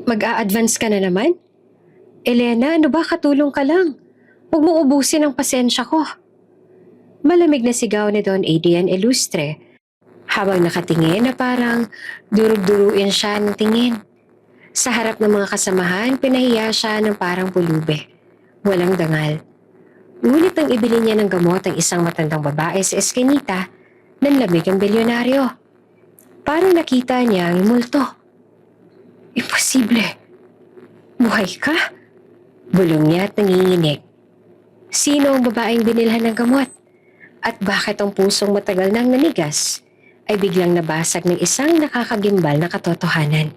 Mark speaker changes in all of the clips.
Speaker 1: Mag-a-advance ka na naman? Elena, ano ba? Katulong ka lang. Huwag mo ubusin ang pasensya ko. Malamig na sigaw ni Don Adrian Ilustre habang nakatingin na parang durug-duruin siya ng tingin. Sa harap ng mga kasamahan, pinahiya siya ng parang pulube. Walang dangal. Ngunit nang ibili niya ng gamot ang isang matandang babae sa eskinita, nanlamig ang bilyonaryo. Parang nakita niya ang multo. Imposible. Buhay ka? Bulong niya at nanginginig. Sino ang babaeng binilhan ng gamot? At bakit ang pusong matagal nang nanigas ay biglang nabasag ng isang nakakagimbal na katotohanan?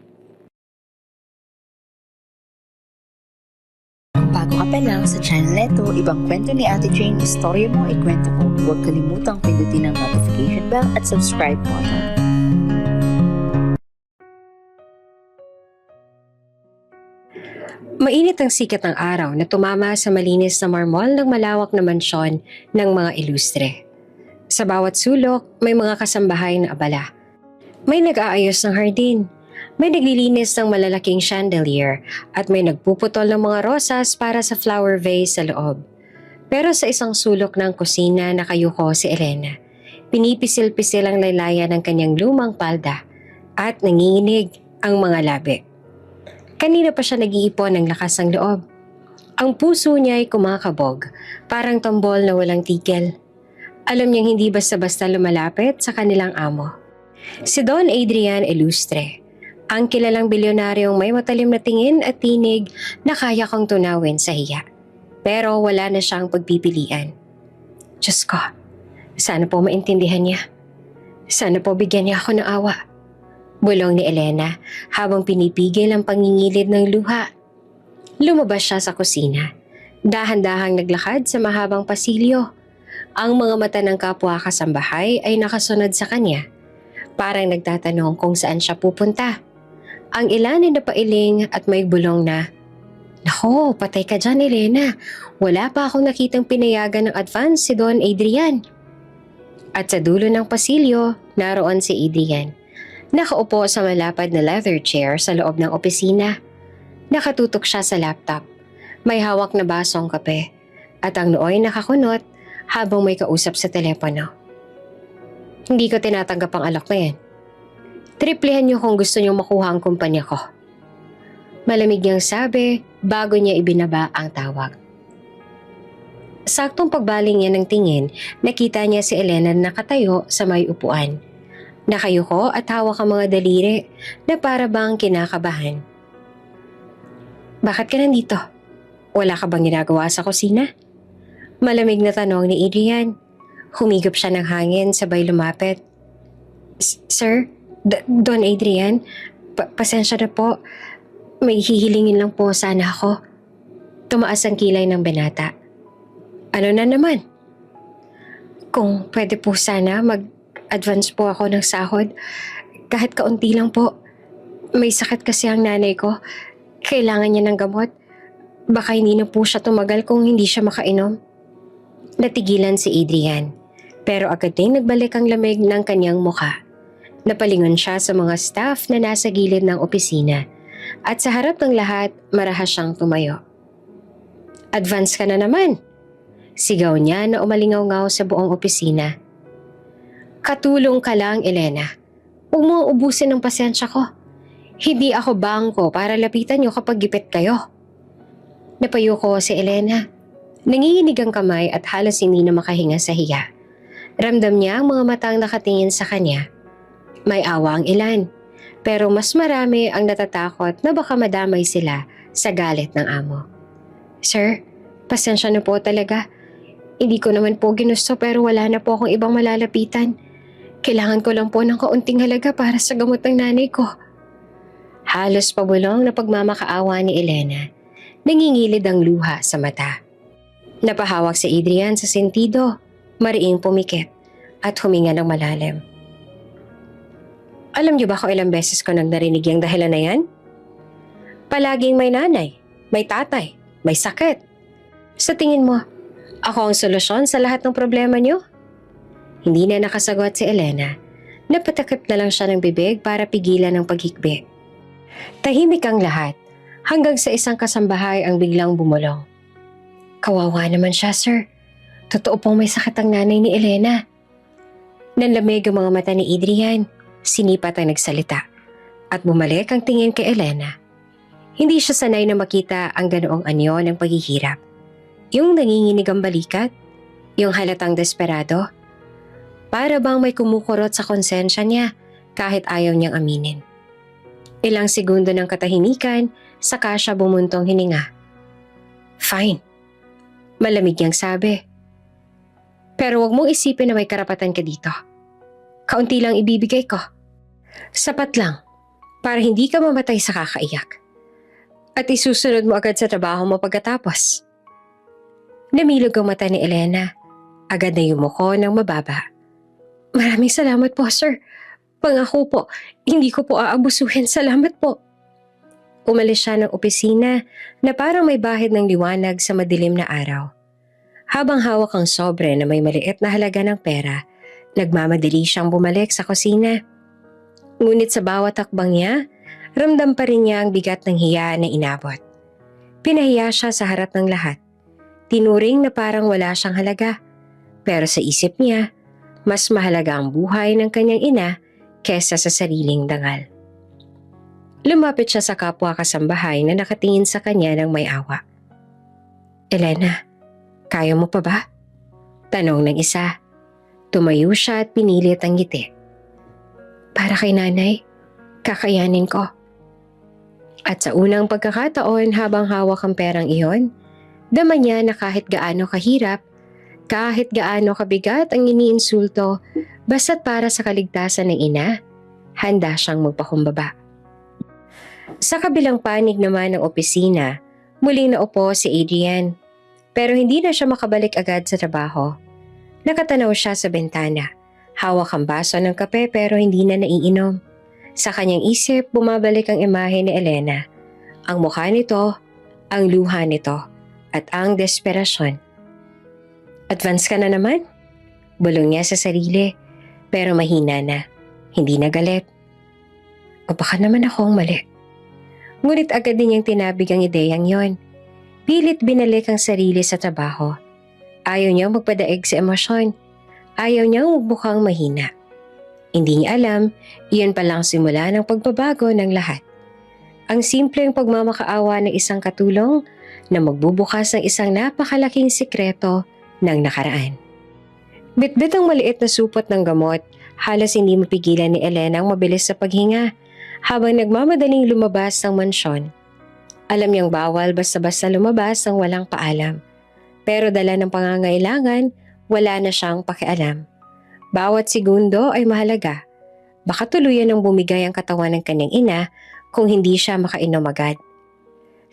Speaker 2: Bago ka pa lang sa channel neto, ibang kwento ni Ate Jane, istorya mo, ikwento ko. Huwag kalimutang pindutin ang notification bell at subscribe button.
Speaker 1: Mainit ang sikat ng araw na tumama sa malinis na marmol ng malawak na mansyon ng mga ilustre. Sa bawat sulok, may mga kasambahay na abala. May nag-aayos ng hardin, may naglilinis ng malalaking chandelier at may nagpuputol ng mga rosas para sa flower vase sa loob. Pero sa isang sulok ng kusina nakayuko si Elena. Pinipisil-pisil ang laylayan ng kanyang lumang palda at nanginginig ang mga labi. Kanina pa siya nag-iipon ng lakas ng loob. Ang puso niya ay kumakabog, parang tombol na walang tigil. Alam niyang hindi basta-basta lumalapit sa kanilang amo. Si Don Adrian Ilustre, ang kilalang bilyonaryong may matalim na tingin at tinig na kaya kong tunawin sa hiya. Pero wala na siyang pagpipilian. Diyos ko, sana po maintindihan niya. Sana po bigyan niya ako ng awa. Bulong ni Elena habang pinipigil ang pangingilid ng luha. Lumabas siya sa kusina. Dahan-dahang naglakad sa mahabang pasilyo. Ang mga mata ng kapwa kasambahay ay nakasunod sa kanya. Parang nagtatanong kung saan siya pupunta. Ang ilan ay napailing at may bulong na, "Nako, patay ka dyan, Elena. Wala pa akong nakitang pinayagan ng advance si Don Adrian." At sa dulo ng pasilyo, naroon si Adrian. Nakaupo sa malapad na leather chair sa loob ng opisina. Nakatutok siya sa laptop. May hawak na basong kape. At ang nooy nakakunot habang may kausap sa telepono. Hindi ko tinatanggap ang alok na yan. Triplehan niyo kung gusto niyo makuha ang kumpanya ko. Malamig niyang sabi bago niya ibinaba ang tawag. Saktong pagbaling niya ng tingin, nakita niya si Elena na nakatayo sa may upuan. Nakayuko at hawak ang mga daliri na para bang kinakabahan. Bakit ka nandito? Wala ka bang ginagawa sa kusina? Malamig na tanong ni Adrian. Humigop siya ng hangin sabay lumapit. Sir, Don Adrian, pasensya na po. May hihilingin lang po sana ako. Tumaas ang kilay ng binata. Ano na naman? Kung pwede po sana mag-advance po ako ng sahod. Kahit kaunti lang po. May sakit kasi ang nanay ko. Kailangan niya ng gamot. Baka hindi na po siya tumagal kung hindi siya makainom. Natigilan si Adrian. Pero agad din nagbalik ang lamig ng kanyang mukha. Napalingon siya sa mga staff na nasa gilid ng opisina. At sa harap ng lahat, marahas siyang tumayo. Advance ka na naman. Sigaw niya na umalingaw-ngaw sa buong opisina. Katulong ka lang, Elena. Huwag mo ubusin ang pasensya ko. Hindi ako bangko para lapitan niyo kapag gipit kayo. Napayuko si Elena. Nanginginig ang kamay at halos hindi na makahinga sa hiya. Ramdam niya ang mga matang nakatingin sa kanya. May awa ang ilan, pero mas marami ang natatakot na baka madamay sila sa galit ng amo. Sir, pasensya na po talaga. Hindi ko naman po ginusto pero wala na po akong ibang malalapitan. Kailangan ko lang po ng kaunting halaga para sa gamot ng nanay ko. Halos pabulong na pagmamakaawa ni Elena. Nangingilid ang luha sa mata. Napahawak si Adrian sa sentido, mariing pumikit at huminga ng malalim. Alam niyo ba kung ilang beses ko nang narinig yung dahilan na yan? Palaging may nanay, may tatay, may sakit. Sa tingin mo, ako ang solusyon sa lahat ng problema niyo? Hindi na nakasagot si Elena. Napatakip na lang siya ng bibig para pigilan ang paghikbi. Tahimik ang lahat hanggang sa isang kasambahay ang biglang bumulong. Kawawa naman siya, sir. Totoo pong may sakit ang nanay ni Elena. Nanlamig ang mga mata ni Adrian, sinipat ang nagsalita, at bumalik ang tingin kay Elena. Hindi siya sanay na makita ang ganoong anyo ng paghihirap. Yung nanginginig ang balikat, yung halatang desperado. Para bang may kumukurot sa konsensya niya kahit ayaw niyang aminin. Ilang segundo ng katahimikan, saka siya bumuntong hininga. Fine. Malamig niyang sabi. Pero wag mong isipin na may karapatan ka dito. Kaunti lang ibibigay ko. Sapat lang para hindi ka mamatay sa kakaiyak. At isusunod mo agad sa trabaho mo pagkatapos. Namilog ang mata ni Elena. Agad na yumuko ng mababa. Maraming salamat po, sir. Pangako po, hindi ko po aabusuhin. Salamat po. Umalis siya ng opisina na parang may bahid ng liwanag sa madilim na araw. Habang hawak ang sobre na may maliit na halaga ng pera, nagmamadali siyang bumalik sa kusina. Ngunit sa bawat hakbang niya, ramdam pa rin niya ang bigat ng hiya na inabot. Pinahiya siya sa harap ng lahat. Tinuring na parang wala siyang halaga. Pero sa isip niya, mas mahalaga ang buhay ng kanyang ina kesa sa sariling dangal. Lumapit siya sa kapwa kasambahay na nakatingin sa kanya ng may awa. Elena, kaya mo pa ba? Tanong ng isa. Tumayo siya at pinilit ang ngiti. Para kay nanay, kakayanin ko. At sa unang pagkakataon habang hawak ang perang iyon, dama niya na kahit gaano kahirap, kahit gaano kabigat ang iniinsulto, basta't para sa kaligtasan ng ina, handa siyang magpakumbaba. Sa kabilang panig naman ng opisina, muling naupo si Adrian. Pero hindi na siya makabalik agad sa trabaho. Nakatanaw siya sa bintana. Hawak ang baso ng kape pero hindi na naiinom. Sa kanyang isip, bumabalik ang imahe ni Elena. Ang mukha nito, ang luha nito, at ang desperasyon. Advance ka na naman? Bulong niya sa sarili, pero mahina na. Hindi na galit. O baka naman akong mali. Ngunit agad din niyang tinabig ang ideyang yon. Pilit binalik ang sarili sa trabaho. Ayaw niyang magpadaig sa emosyon. Ayaw niyang mukhang mahina. Hindi niya alam, iyon palang simula ng pagbabago ng lahat. Ang simpleng pagmamakaawa ng isang katulong na magbubukas ng isang napakalaking sikreto ng nakaraan. Bitbit ang maliit na supot ng gamot, halos hindi mapigilan ni Elena ang mabilis sa paghinga habang nagmamadaling lumabas ng mansyon. Alam niyang bawal basta-basta lumabas ng walang paalam. Pero dala ng pangangailangan, wala na siyang pakialam. Bawat segundo ay mahalaga. Baka tuluyan ng bumigay ang katawan ng kanyang ina kung hindi siya makainom agad.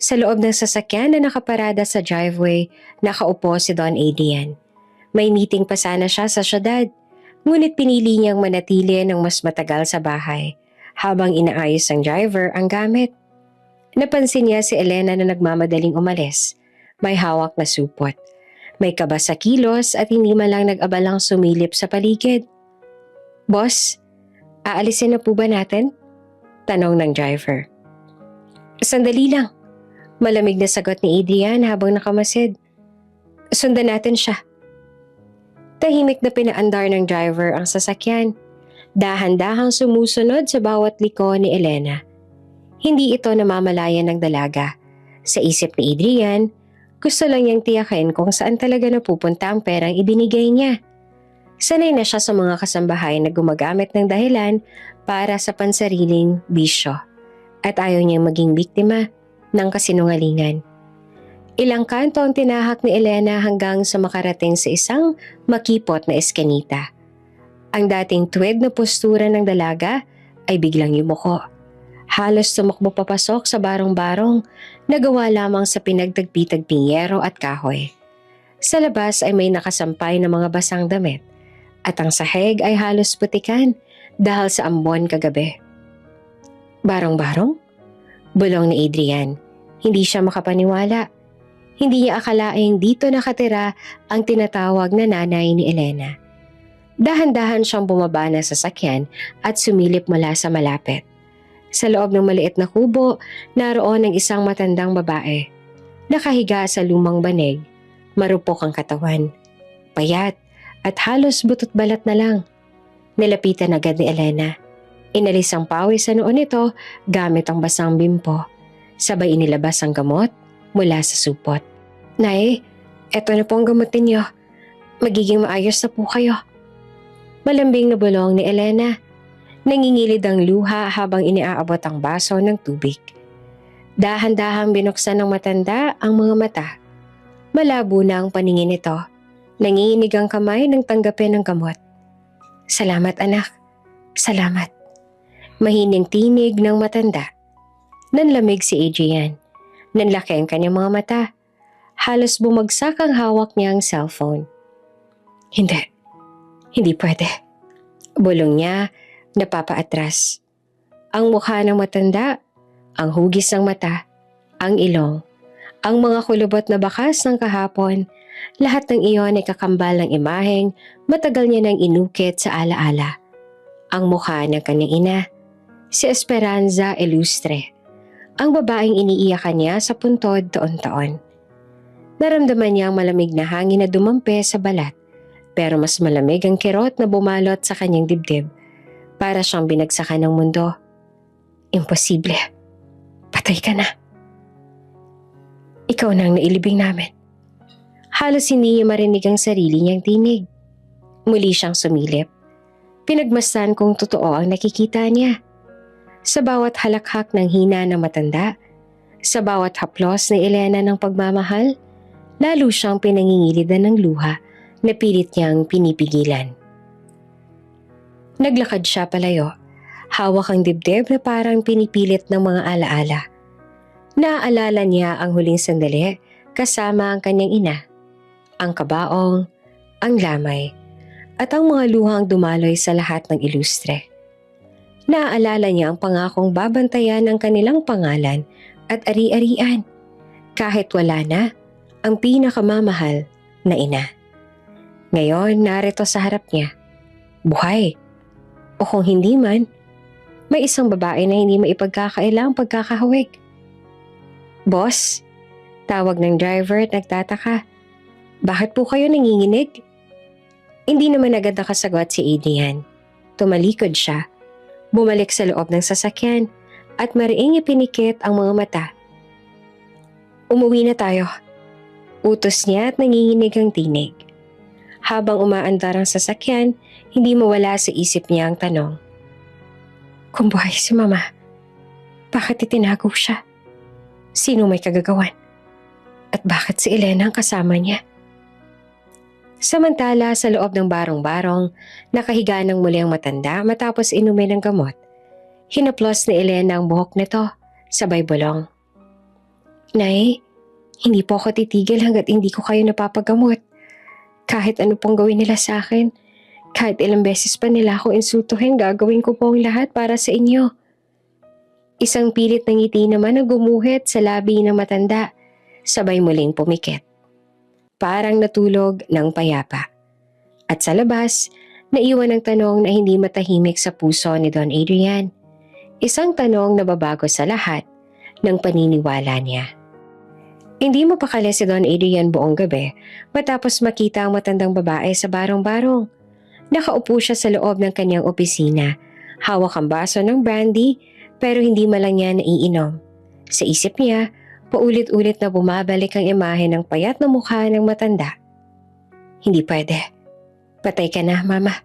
Speaker 1: Sa loob ng sasakyan na nakaparada sa driveway, nakaupo si Don Adrian. May meeting pa sana siya sa syudad, ngunit pinili niyang manatili ng mas matagal sa bahay habang inaayos ng driver ang gamit. Napansin niya si Elena na nagmamadaling umalis. May hawak na supot. May kaba sa kilos at hindi man lang nag-abalang sumilip sa paligid. Boss, aalisin na po ba natin? Tanong ng driver. Sandali lang. Malamig na sagot ni Adrian habang nakamasid. Sundan natin siya. Tahimik na pinaandar ng driver ang sasakyan. Dahan-dahang sumusunod sa bawat liko ni Elena. Hindi ito namamalayan ng dalaga. Sa isip ni Adrian, gusto lang niyang tiyakin kung saan talaga napupunta ang perang ibinigay niya. Sanay na siya sa mga kasambahay na gumagamit ng dahilan para sa pansariling bisyo at ayaw niyang maging biktima ng kasinungalingan. Ilang kanto ang tinahak ni Elena hanggang sa makarating sa isang makipot na eskinita. Ang dating tuwid na postura ng dalaga ay biglang yumuko. Halos tumakbo papasok sa barong-barong na gawa lamang sa pinagtagpi-tagping yero at kahoy. Sa labas ay may nakasampay na mga basang damit at ang sahig ay halos putikan dahil sa ambon kagabi. Barong-barong? Bulong ni Adrian. Hindi siya makapaniwala. Hindi niya akalaing dito nakatira ang tinatawag na nanay ni Elena. Dahan-dahan siyang bumaba ng sasakyan at sumilip mula sa malapit. Sa loob ng maliit na kubo, naroon ang isang matandang babae. Nakahiga sa lumang banig, marupok ang katawan, payat at halos butot balat na lang. Nilapitan agad ni Elena. Inalis ang pawis sa noon nito gamit ang basang bimpo. Sabay inilabas ang gamot mula sa supot. Nay, eto na po ang gamot ninyo. Magiging maayos na po kayo. Malambing na bulong ni Elena. Nangingilid ang luha habang iniaabot ang baso ng tubig. Dahan-dahang binuksan ng matanda ang mga mata. Malabo na ang paningin nito. Nanginginig ang kamay nang tanggapin ang gamot. Salamat anak. Salamat. Mahining tinig ng matanda. Nanlamig si Adrian. Nanlaki ang kanyang mga mata. Halos bumagsak ang hawak niyang cellphone. Hindi pwede. Bulong niya, napapaatras. Ang mukha ng matanda, ang hugis ng mata, ang ilong, ang mga kulubot na bakas ng kahapon, lahat ng iyon ay kakambal ng imaheng matagal niya nang inukit sa alaala. Ang mukha ng kanyang ina, si Esperanza Ilustre, ang babaeng iniiyakan niya sa puntod taon-taon. Naramdaman niya ang malamig na hangin na dumampi sa balat, pero mas malamig ang kirot na bumalot sa kanyang dibdib. Para siyang binagsakan ng mundo. Imposible. Patay ka na. Ikaw na ang nailibing namin. Halos hindi niya marinig ang sarili niyang tinig. Muli siyang sumilip. Pinagmasdan kung totoo ang nakikita niya. Sa bawat halakhak ng hina ng matanda, sa bawat haplos ni Elena ng pagmamahal, lalo siyang pinangingilidan ng luha na pilit niyang pinipigilan. Naglakad siya palayo, hawak ang dibdib na parang pinipilit ng mga alaala. Naaalala niya ang huling sandali kasama ang kanyang ina, ang kabaong, ang lamay, at ang mga luhang dumaloy sa lahat ng ilustre. Naaalala niya ang pangakong babantayan ang kanilang pangalan at ari-arian, kahit wala na ang pinakamamahal na ina. Ngayon narito sa harap niya, buhay. O kung hindi man, may isang babae na hindi maipagkakailang pagkakahawig. Boss, tawag ng driver at nagtataka. Bakit po kayo nanginginig? Hindi naman agad nakasagot si Adrian. Tumalikod siya, bumalik sa loob ng sasakyan at mariing ipinikit ang mga mata. Umuwi na tayo. Utos niya at nanginginig ang tinig. Habang umaandar ang sasakyan, hindi mawala sa isip niya ang tanong. Kung buhay si Mama, bakit itinago siya? Sino may kagagawan? At bakit si Elena ang kasama niya? Samantala sa loob ng barong-barong, nakahiga ng muli ang matanda matapos inumin ng gamot. Hinaplos ni Elena ang buhok nito, sabay bulong. Nay, hindi po ako titigil hanggat hindi ko kayo napapagamot. Kahit ano pong gawin nila sa akin, kahit ilang beses pa nila ako insultuhin, gagawin ko po ang lahat para sa inyo. Isang pilit na ngiti naman ang gumuhit sa labi ng matanda, sabay muling pumikit. Parang natulog ng payapa. At sa labas, naiwan ang tanong na hindi matahimik sa puso ni Don Adrian. Isang tanong na babago sa lahat ng paniniwala niya. Hindi mapakali si Don Adrian buong gabi matapos makita ang matandang babae sa barong-barong. Nakaupo siya sa loob ng kanyang opisina, hawak ang baso ng brandy pero hindi man lang niya naiinom. Sa isip niya, paulit-ulit na bumabalik ang imahe ng payat na mukha ng matanda. Hindi pwede. Patay ka na, Mama.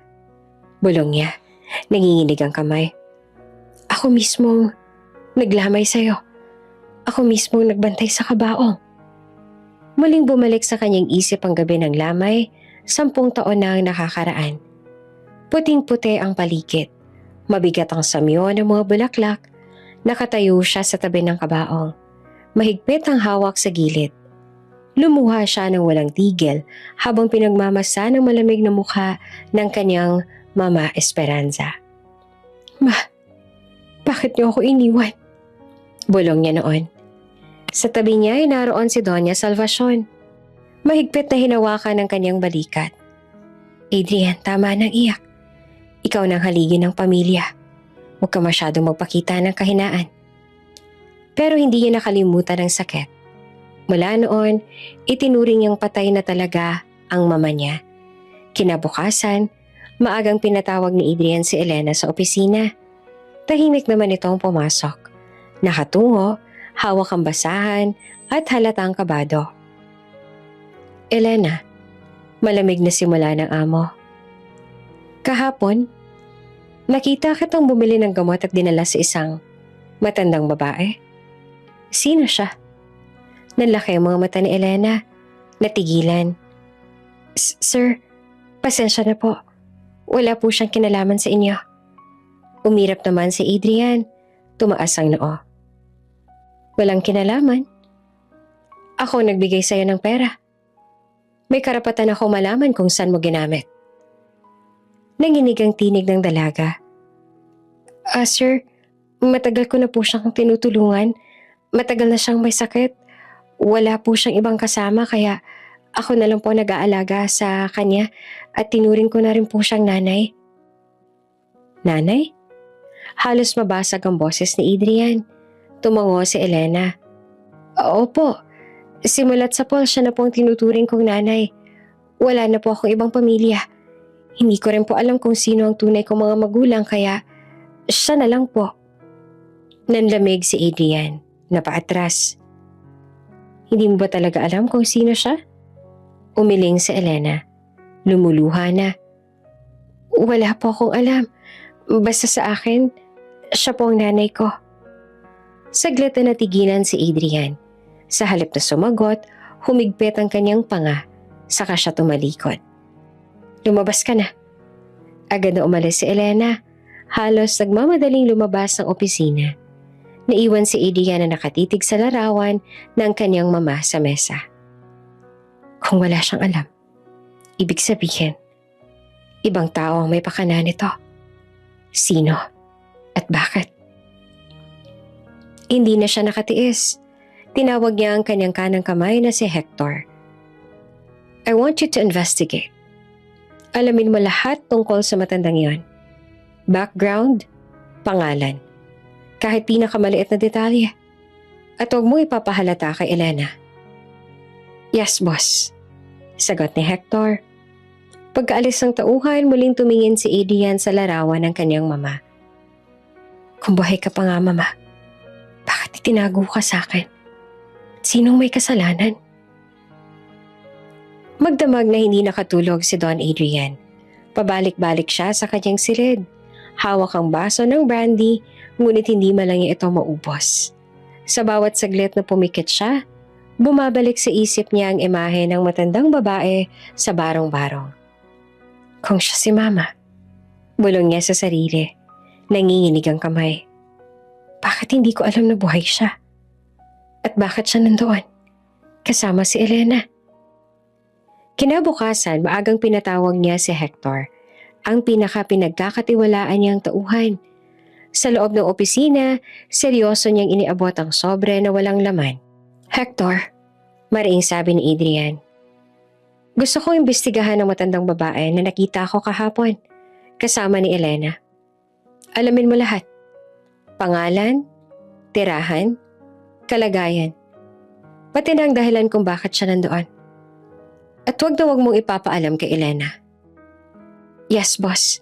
Speaker 1: Bulong niya. Nanginginig ang kamay. Ako mismong naglamay sa'yo. Ako mismong nagbantay sa kabaong. Muling bumalik sa kanyang isip ang gabi ng lamay, 10 taon na ang nakakaraan. Puting-puti ang paligid. Mabigat ang samyo ng mga bulaklak. Nakatayo siya sa tabi ng kabaong. Mahigpit ang hawak sa gilid. Lumuha siya ng walang tigil habang pinagmamasa ng malamig na mukha ng kanyang Mama Esperanza. Ma, bakit niyo ako iniwan? Bulong niya noon. Sa tabi niya ay naroon si Doña Salvacion. Mahigpit na hinawakan ng kanyang balikat. Adrian, tama nang iyak. Ikaw nang haligi ng pamilya. Huwag ka masyadong magpakita ng kahinaan. Pero hindi niya nakalimutan ang sakit. Mula noon, itinuring niyang patay na talaga ang mama niya. Kinabukasan, maagang pinatawag ni Adrian si Elena sa opisina. Tahimik naman itong pumasok. Nakatungo, hawak ang basahan at halatang kabado. Elena, malamig na simula ng amo. Kahapon, nakita kitang bumili ng gamot at dinala sa isang matandang babae. Sino siya? Nanlaki ang mga mata ni Elena. Natigilan. Sir, pasensya na po. Wala po siyang kinalaman sa inyo. Umirap naman si Adrian. Tumaas ang noo. Walang kinalaman. Ako nagbigay sa'yo ng pera. May karapatan ako malaman kung saan mo ginamit. Nanginig ang tinig ng dalaga. Sir, matagal ko na po siyang tinutulungan. Matagal na siyang may sakit. Wala po siyang ibang kasama kaya ako na lang po nag-aalaga sa kanya at tinuring ko na rin po siyang nanay. Nanay? Halos mabasag ang boses ni Adrian. Tumango si Elena. Opo, simulat sa Paul siya na po ang tinuturing kong nanay. Wala na po akong ibang pamilya. Hindi ko rin po alam kung sino ang tunay kong mga magulang kaya siya na lang po. Nanlamig si Adrian. Napaatras. Hindi mo ba talaga alam kung sino siya? Umiling si Elena. Lumuluha na. Wala po akong alam. Basta sa akin, siya po ang nanay ko. Saglit na natigilan si Adrian. Sa halip na sumagot, humigpit ang kanyang panga. Saka siya tumalikod. Lumabas ka na. Agad na umalis si Elena. Halos nagmamadaling lumabas ng opisina. Naiwan si Adrian na nakatitig sa larawan ng kanyang mama sa mesa. Kung wala siyang alam, ibig sabihin, ibang tao ang may pakana nito. Sino at bakit? Hindi na siya nakatiis. Tinawag niya ang kanyang kanang kamay na si Hector. I want you to investigate. Alamin mo lahat tungkol sa matandang yon. Background, pangalan. Kahit pinakamaliit na detalye. At huwag mo ipapahalata kay Elena. Yes, boss. Sagot ni Hector. Pagkaalis ng tauhan, muling tumingin si Adrian sa larawan ng kanyang mama. Kung buhay ka pa nga, mama, bakit itinago ka sa akin? Sinong may kasalanan? Magdamag na hindi nakatulog si Don Adrian. Pabalik-balik siya sa kanyang silid. Hawak ang baso ng brandy, ngunit hindi man lang niya ito maubos. Sa bawat saglit na pumikit siya, bumabalik sa isip niya ang imahe ng matandang babae sa barong-barong. Kung siya si Mama, bulong niya sa sarili, nanginginig ang kamay. Bakit hindi ko alam na buhay siya? At bakit siya nandoon? Kasama si Elena. Kinabukasan, maagang pinatawag niya si Hector, ang pinaka-pinagkakatiwalaan niyang tauhan. Sa loob ng opisina, seryoso niyang iniabot ang sobre na walang laman. Hector, mariing sabi ni Adrian. Gusto kong imbestigahan ng matandang babae na nakita ko kahapon, kasama ni Elena. Alamin mo lahat. Pangalan, tirahan, kalagayan. Pati na ang dahilan kung bakit siya nandoon. At huwag na huwag mong ipapaalam kay Elena. Yes, boss.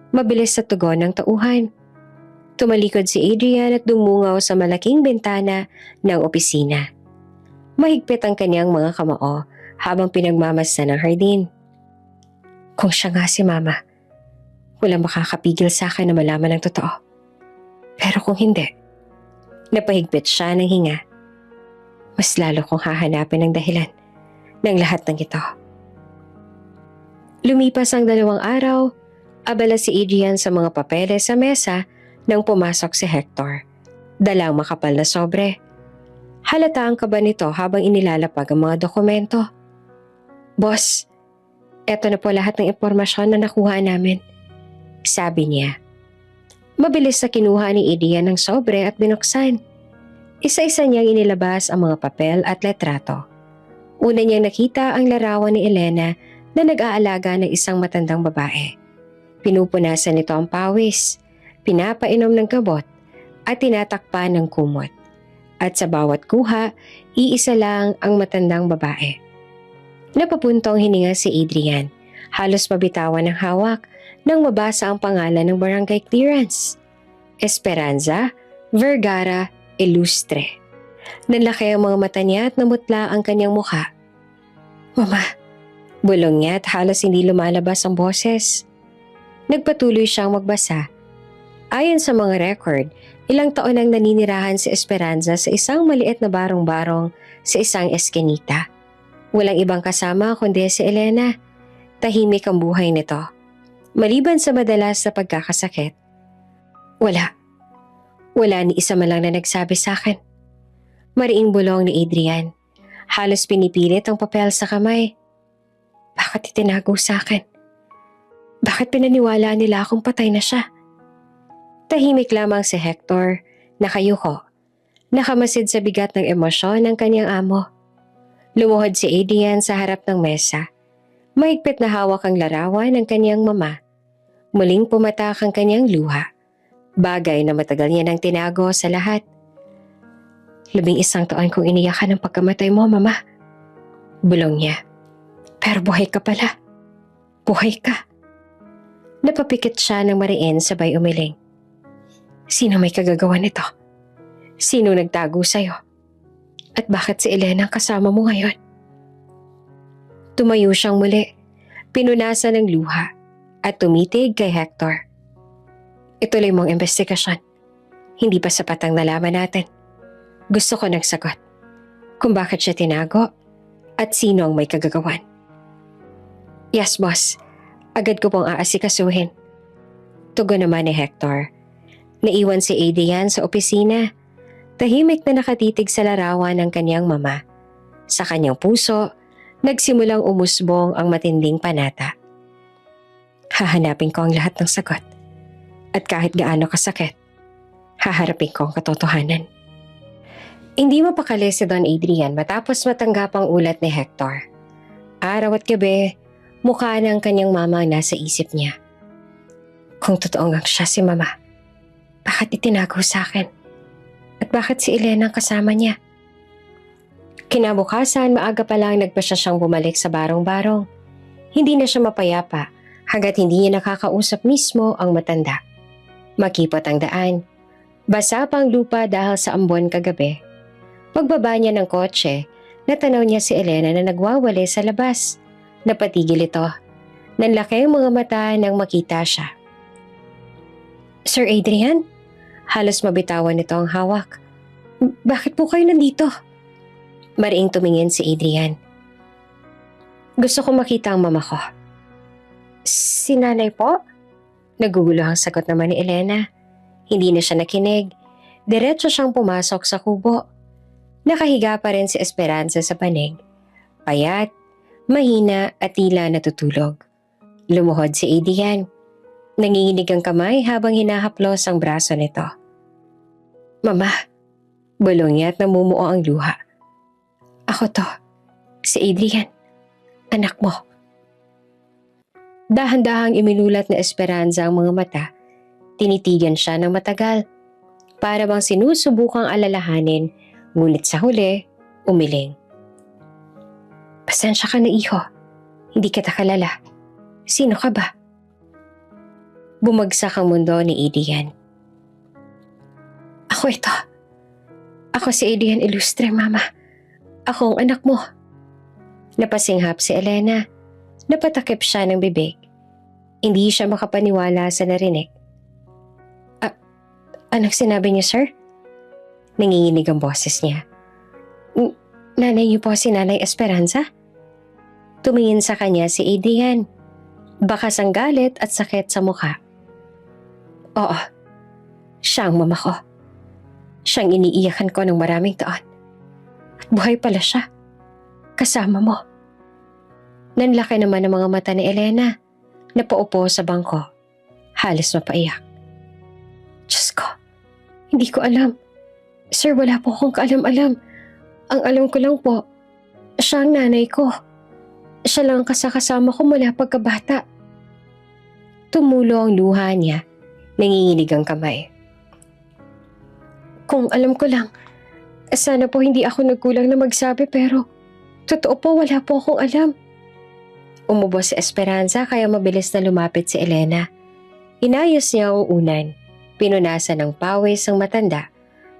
Speaker 1: Mabilis sa tugon ng tauhan. Tumalikod si Adrian at dumungaw sa malaking bintana ng opisina. Mahigpit ang kanyang mga kamao habang pinagmamasdan ng hardin. Kung siya nga si Mama, walang makakapigil sa akin na malaman ang totoo. Pero kung hindi, napahigpit siya ng hinga. Mas lalo kong hahanapin ang dahilan ng lahat ng ito. Lumipas ang 2 araw, abala si Adrian sa mga papeles sa mesa nang pumasok si Hector. Dalang makapal na sobre. Halata ang kaba nito habang inilalapag ang mga dokumento. Boss, eto na po lahat ng impormasyon na nakuha namin, sabi niya. Mabilis na kinuha ni Adrian ng sobre at binuksan. Isa-isa niyang inilabas ang mga papel at letrato. Una niyang nakita ang larawan ni Elena na nag-aalaga ng isang matandang babae. Pinupunasan nito ang pawis. pinapainom ng gamot at tinatakpan ng kumot. At sa bawat kuha, iisa lang ang matandang babae. Napapuntong hininga si Adrian. Halos mabitawan ng hawak nang mabasa ang pangalan ng barangay clearance. Esperanza Vergara Ilustre. Nanlaki ang mga mata niya at namutla ang kanyang mukha. Mama, bulong niya at halos hindi lumalabas ang boses. Nagpatuloy siyang magbasa. Ayon sa mga record, ilang taon nang naninirahan si Esperanza sa isang maliit na barong-barong sa isang eskinita. Walang ibang kasama kundi si Elena. Tahimik ang buhay nito. Maliban sa madalas na pagkakasakit. Wala ni isa man lang na nagsabi sa akin. Mariing bulong ni Adrian. Halos pinipilit ang papel sa kamay. Bakit itinago sa akin? Bakit pinaniwala nila akong patay na siya? Tahimik lamang si Hector, nakayuko. Nakamasid sa bigat ng emosyon ng kanyang amo. Lumuhod si Adrian sa harap ng mesa. Mahigpit na hawak ang larawan ng kanyang mama. Muling pumatak ang kanyang luha. Bagay na matagal niya nang tinago sa lahat. 11 taon kong iniyakan ng pagkamatay mo, Mama. Bulong niya. Pero buhay ka pala. Buhay ka. Napapikit siya ng mariin sabay umiling. Sino may kagagawa nito? Sino nagtago sa'yo? At bakit si Elena ang kasama mo ngayon? Tumayo siyang muli. Pinunasan ng luha at tumitig kay Hector. Ituloy mong investigasyon. Hindi pa sapat ang nalaman natin. Gusto ko ng sagot. Kung bakit siya tinago at sino ang may kagagawan. Yes, boss. Agad ko pong aasikasuhin. Tugon naman ni Hector. Naiwan si Adrian sa opisina. Tahimik na nakatitig sa larawan ng kanyang mama. Sa kanyang puso, nagsimulang umusbong ang matinding panata. Hahanapin ko ang lahat ng sagot. At kahit gaano kasakit, haharapin ko ang katotohanan. Hindi mapakali si Don Adrian matapos matanggap ang ulat ni Hector. Araw at gabi, mukha ng kanyang mama ang nasa isip niya. Kung totoo nga siya si Mama, bakit itinago sa akin? At bakit si Elena ang kasama niya? Kinabukasan, maaga pa lang nagpa siyang bumalik sa barong-barong. Hindi na siya mapayapa hanggat hindi niya nakakausap mismo ang matanda. Makipot ang daan. Basa pang lupa dahil sa ambon kagabi. Pagbaba niya ng kotse, natanaw niya si Elena na nagwawali sa labas. Napatigil ito. Nanlaki ang mga mata nang makita siya. Sir Adrian? Halos mabitawan nito ang hawak. Bakit po kayo nandito? Mariing tumingin si Adrian. Gusto ko makita ang mama ko. Si nanay po? Nagugulo ang sagot naman ni Elena. Hindi na siya nakinig. Diretso siyang pumasok sa kubo. Nakahiga pa rin si Esperanza sa panig. Payat, mahina at tila natutulog. Lumuhod si Adrian. Nanginginig ang kamay habang hinahaplos ang braso nito. Mama, bulong niya at namumuo ang luha. Ako to, si Adrian, anak mo. Dahan-dahang iminulat na Esperanza ang mga mata. Tinitigan siya ng matagal. Para bang sinusubukang alalahanin, ngunit sa huli, umiling. Pasensya ka na, iho. Hindi kita kalala. Sino ka ba? Bumagsak ang mundo ni Adrian. Ako ito. Ako si Adrian Ilustre, Mama. Ako ang anak mo. Napasinghap si Elena. Napatakip siya ng bibig. Hindi siya makapaniwala sa narinig. Anong sinabi niyo, sir? Nanginginig ang boses niya. Nanay niyo po si Nanay Esperanza? Tumingin sa kanya si Adrian. Bakas ang galit at sakit sa mukha. Oo, siya ang mama ko. Siyang iniiyakan ko ng maraming taon. At buhay pala siya. Kasama mo. Nanlaki naman ang mga mata ni Elena. Napaupo sa bangko. Halos mapaiyak. Diyos ko, hindi ko alam. Sir, wala po akong kaalam-alam. Ang alam ko lang po, siya ang nanay ko. Siya lang ang kasakasama ko mula pagkabata. Tumulo ang luha niya. Nanginginig ang kamay. Kung alam ko lang, sana po hindi ako nagkulang na magsabi pero totoo po wala po akong alam. Umubos si Esperanza kaya mabilis na lumapit si Elena. Inayos niya ang unan, pinunasan ng pawis ang matanda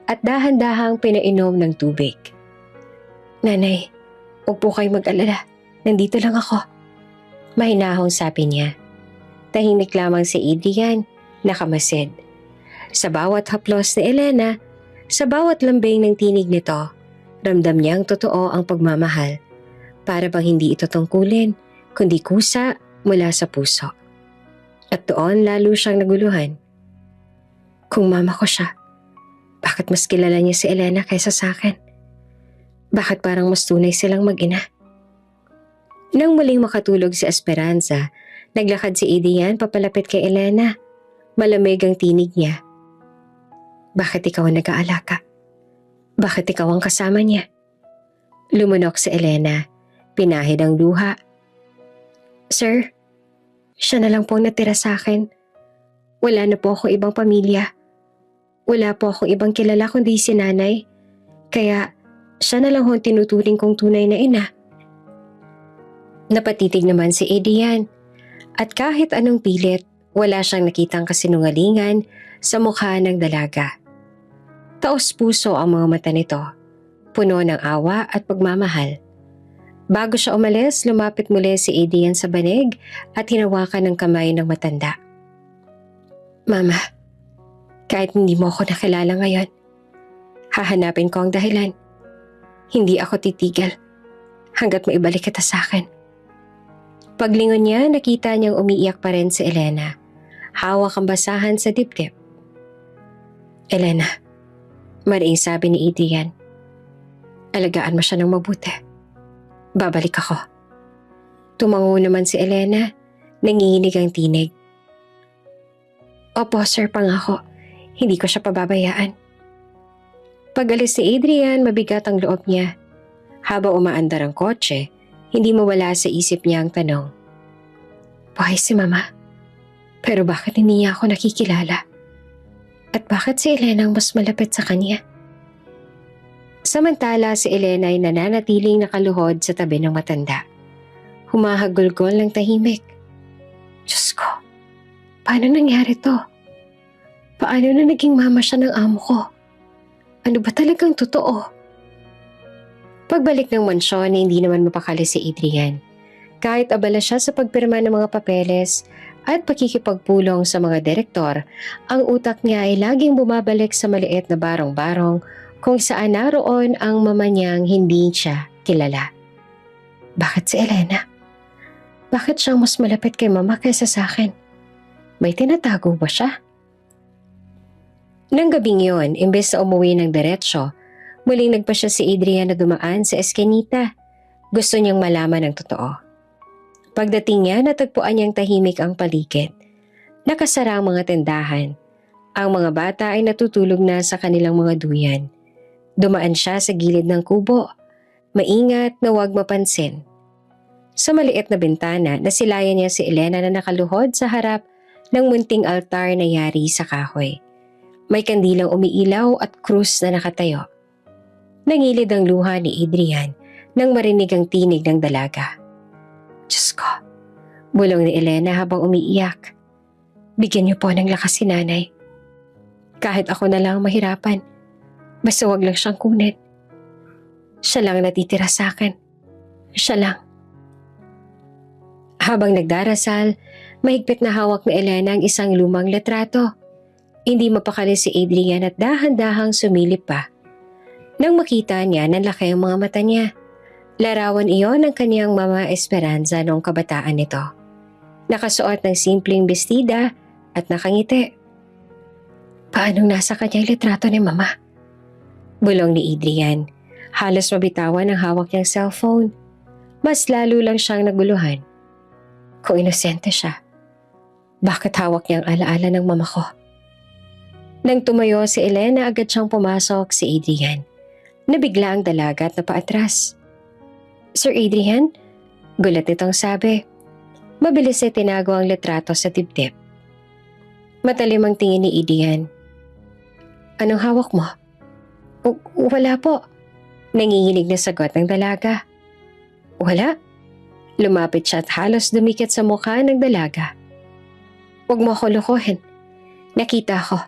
Speaker 1: at dahan-dahang pinainom ng tubig. Nanay, huwag po kayo mag-alala. Nandito lang ako. Mahinahong sabi niya. Tahimik lamang si Adrian, nakamasid. Sa bawat haplos ni Elena, sa bawat lambing ng tinig nito, ramdam niyang totoo ang pagmamahal. Para bang hindi ito tungkulin, kundi kusa mula sa puso. At doon lalo siyang naguluhan. Kung mama ko siya, bakit mas kilala niya si Elena kaysa sa akin? Bakit parang mas tunay silang mag-ina? Nang muling makatulog si Esperanza, naglakad si Adrian papalapit kay Elena. Malamig ang tinig niya. Bakit ikaw ang nag-aalaka? Bakit ikaw ang kasama niya? Lumunok si Elena. Pinahid ang luha. Sir, siya na lang po ang natira sa akin. Wala na po akong ibang pamilya. Wala po akong ibang kilala kundi si nanay. Kaya siya na lang ho ang tinuturing kong tunay na ina. Napatitig naman si Adrian. At kahit anong pilit, wala siyang nakitang kasinungalingan sa mukha ng dalaga. Taos puso ang mga mata nito, puno ng awa at pagmamahal. Bago siya umalis, lumapit muli si Adrian sa banig at hinawakan ng kamay ng matanda. Mama, kahit hindi mo ako nakilala ngayon, hahanapin ko ang dahilan. Hindi ako titigil hanggat maibalik kita sa akin. Paglingon niya, nakita niyang umiiyak pa rin si Elena. Hawak ang basahan sa dibdib. Elena, mariing sabi ni Adrian. Alagaan mo siya ng mabuti. Babalik ako. Tumango naman si Elena, nanginginig ang tinig. Opo, sir, pangako. Hindi ko siya pababayaan. Pag-alis si Adrian, mabigat ang loob niya. Habang umaandar ang kotse, hindi mawala sa isip niya ang tanong. Buhay si Mama? Pero bakit hindi niya ako nakikilala? At bakit si Elena ang mas malapit sa kanya? Samantala si Elena ay nananatiling nakaluhod sa tabi ng matanda. Humahagulgol ng tahimik. Diyos ko, paano nangyari to? Paano na naging mama siya ng amo ko? Ano ba talagang totoo? Pagbalik ng mansyon, hindi naman mapakali si Adrian. Kahit abala siya sa pagpirma ng mga papeles at pakikipagpulong sa mga direktor, ang utak niya ay laging bumabalik sa maliit na barong-barong kung saan naroon ang mama niyang hindi siya kilala. Bakit si Elena? Bakit siyang mas malapit kay mama kaysa sa akin? May tinatago ba siya? Nang gabing yun, imbes na umuwi ng diretsyo, muling nagpasya si Adrian na dumaan sa eskinita. Gusto niyang malaman ang totoo. Pagdating niya, natagpuan niyang tahimik ang paligid. Nakasara ang mga tindahan. Ang mga bata ay natutulog na sa kanilang mga duyan. Dumaan siya sa gilid ng kubo. Maingat na huwag mapansin. Sa maliit na bintana, nasilayan niya si Elena na nakaluhod sa harap ng munting altar na yari sa kahoy. May kandilang umiilaw at krus na nakatayo. Nangilid ang luha ni Adrian nang marinig ang tinig ng dalaga. Diyos ko, bulong ni Elena habang umiiyak. Bigyan niyo po ng lakas si nanay. Kahit ako na lang mahirapan, basta wag lang siyang kunin. Siya lang natitira sa akin. Siya lang. Habang nagdarasal, mahigpit na hawak ni Elena ang isang lumang litrato. Hindi mapakali si Adrian at dahan-dahang sumilip pa. Nang makita niya, nanlaki ang mga mata niya. Larawan iyon ng kaniyang mama Esperanza noong kabataan nito. Nakasuot ng simpleng bestida at nakangiti. Paanong nasa kanyang litrato ni mama? Bulong ni Adrian. Halos mabitawan ang hawak niyang cellphone. Mas lalo lang siyang naguluhan. Kung inosente siya, bakit hawak niyang alaala ng mama ko? Nang tumayo si Elena, agad siyang pumasok si Adrian. Nabigla ang dalaga at napaatras. Sir Adrian? Gulat nitong sabi. Mabilis ay tinago ang litrato sa dibdib. Matalim ang tingin ni Adrian. Anong hawak mo? Wala po. Nanginginig na sagot ng dalaga. Wala? Lumapit siya at halos dumikit sa mukha ng dalaga. Huwag mo ako lukuhin. Nakita ko.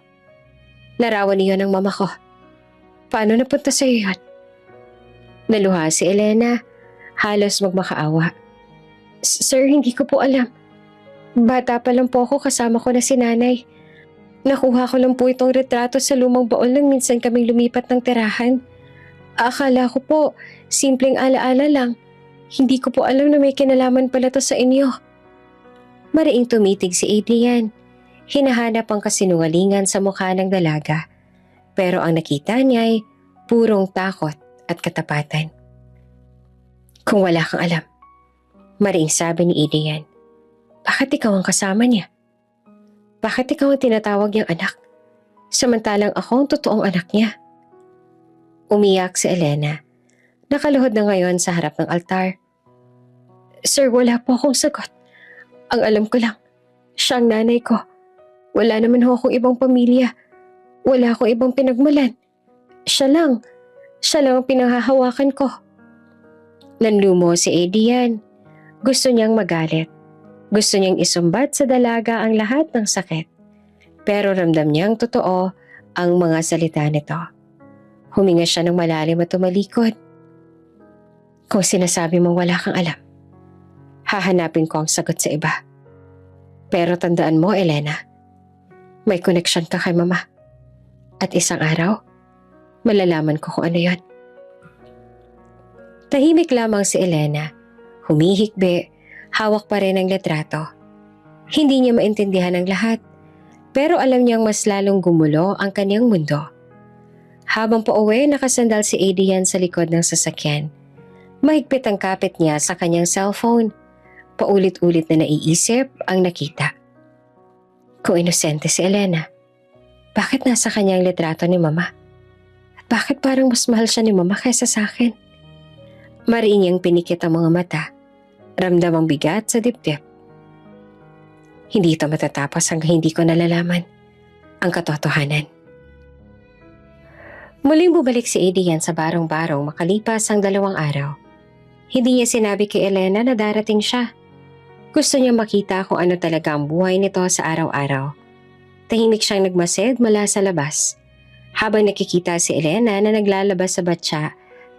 Speaker 1: Larawan niyo ng mama ko. Paano napunta sa iyo yun? Naluha si Elena, halos magmakaawa. Sir, hindi ko po alam. Bata pa lang po ako, kasama ko na si nanay. Nakuha ko lang po itong retrato sa lumang baon nang minsan kaming lumipat ng tirahan. Akala ko po, simpleng alaala lang. Hindi ko po alam na may kinalaman pala to sa inyo. Mariing tumitig si Adrian. Hinahanap ang kasinungalingan sa mukha ng dalaga. Pero ang nakita niya ay purong takot at katapatan. Kung wala kang alam, mariing sabi ni Adrian, bakit ikaw ang kasama niya? Bakit ikaw ang tinatawag niyang anak? Samantalang ako ang totoong anak niya. Umiyak si Elena. Nakaluhod na ngayon sa harap ng altar. Sir, wala po akong sagot. Ang alam ko lang, siya ang nanay ko. Wala naman ho akong ibang pamilya. Wala akong ibang pinagmulan. Siya lang ang pinanghahawakan ko. Nanlumo si Adrian. Gusto niyang magalit. Gusto niyang isumbat sa dalaga ang lahat ng sakit. Pero ramdam niyang totoo ang mga salita nito. Huminga siya ng malalim at tumalikod. Kung sinasabi mong wala kang alam, hahanapin ko ang sagot sa iba. Pero tandaan mo, Elena, may connection ka kay mama. At isang araw, malalaman ko kung ano yon. Tahimik lamang si Elena. Humihikbi, hawak pa rin ang litrato. Hindi niya maintindihan ang lahat, pero alam niyang mas lalong gumulo ang kanyang mundo. Habang pauwi, nakasandal si Adrian sa likod ng sasakyan. Mahigpit ang kapit niya sa kanyang cellphone. Paulit-ulit na naiisip ang nakita. Kung inosente si Elena, bakit nasa kanyang litrato ni mama? At bakit parang mas mahal siya ni mama kaysa sa akin? Mariin niyang pinikit ang mga mata. Ramdam ang bigat sa dibdib. Hindi ito matatapos hanggang hindi ko nalalaman ang katotohanan. Muling bumalik si Adrian sa barong-barong makalipas ang 2 araw. Hindi niya sinabi kay Elena na darating siya. Gusto niya makita kung ano talaga ang buhay nito sa araw-araw. Tahimik siyang nagmasid mula sa labas. Habang nakikita si Elena na naglalabas sa batya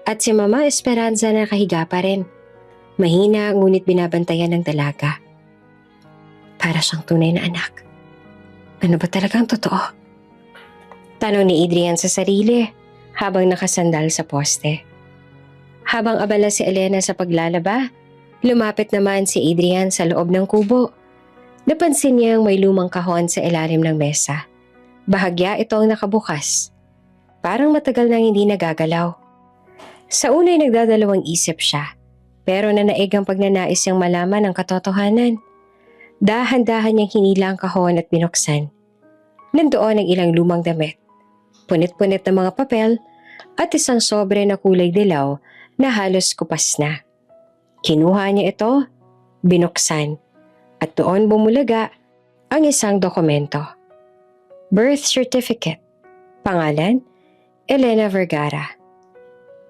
Speaker 1: at si Mama Esperanza na nakahiga pa rin. Mahina ngunit binabantayan ng dalaga. Para siyang tunay na anak. Ano ba talagang totoo? Tanong ni Adrian sa sarili habang nakasandal sa poste. Habang abala si Elena sa paglalaba, lumapit naman si Adrian sa loob ng kubo. Napansin niyang may lumang kahon sa ilalim ng mesa. Bahagya itong nakabukas. Parang matagal nang hindi nagagalaw. Sa unay nagdadalawang isip siya, pero nanaig ang pagnanais niyang malaman ang katotohanan. Dahan-dahan niyang hinila ang kahon at binuksan. Nandoon ang ilang lumang damit, punit-punit na mga papel at isang sobre na kulay dilaw na halos kupas na. Kinuha niya ito, binuksan, at doon bumulaga ang isang dokumento. Birth certificate. Pangalan, Elena Vergara.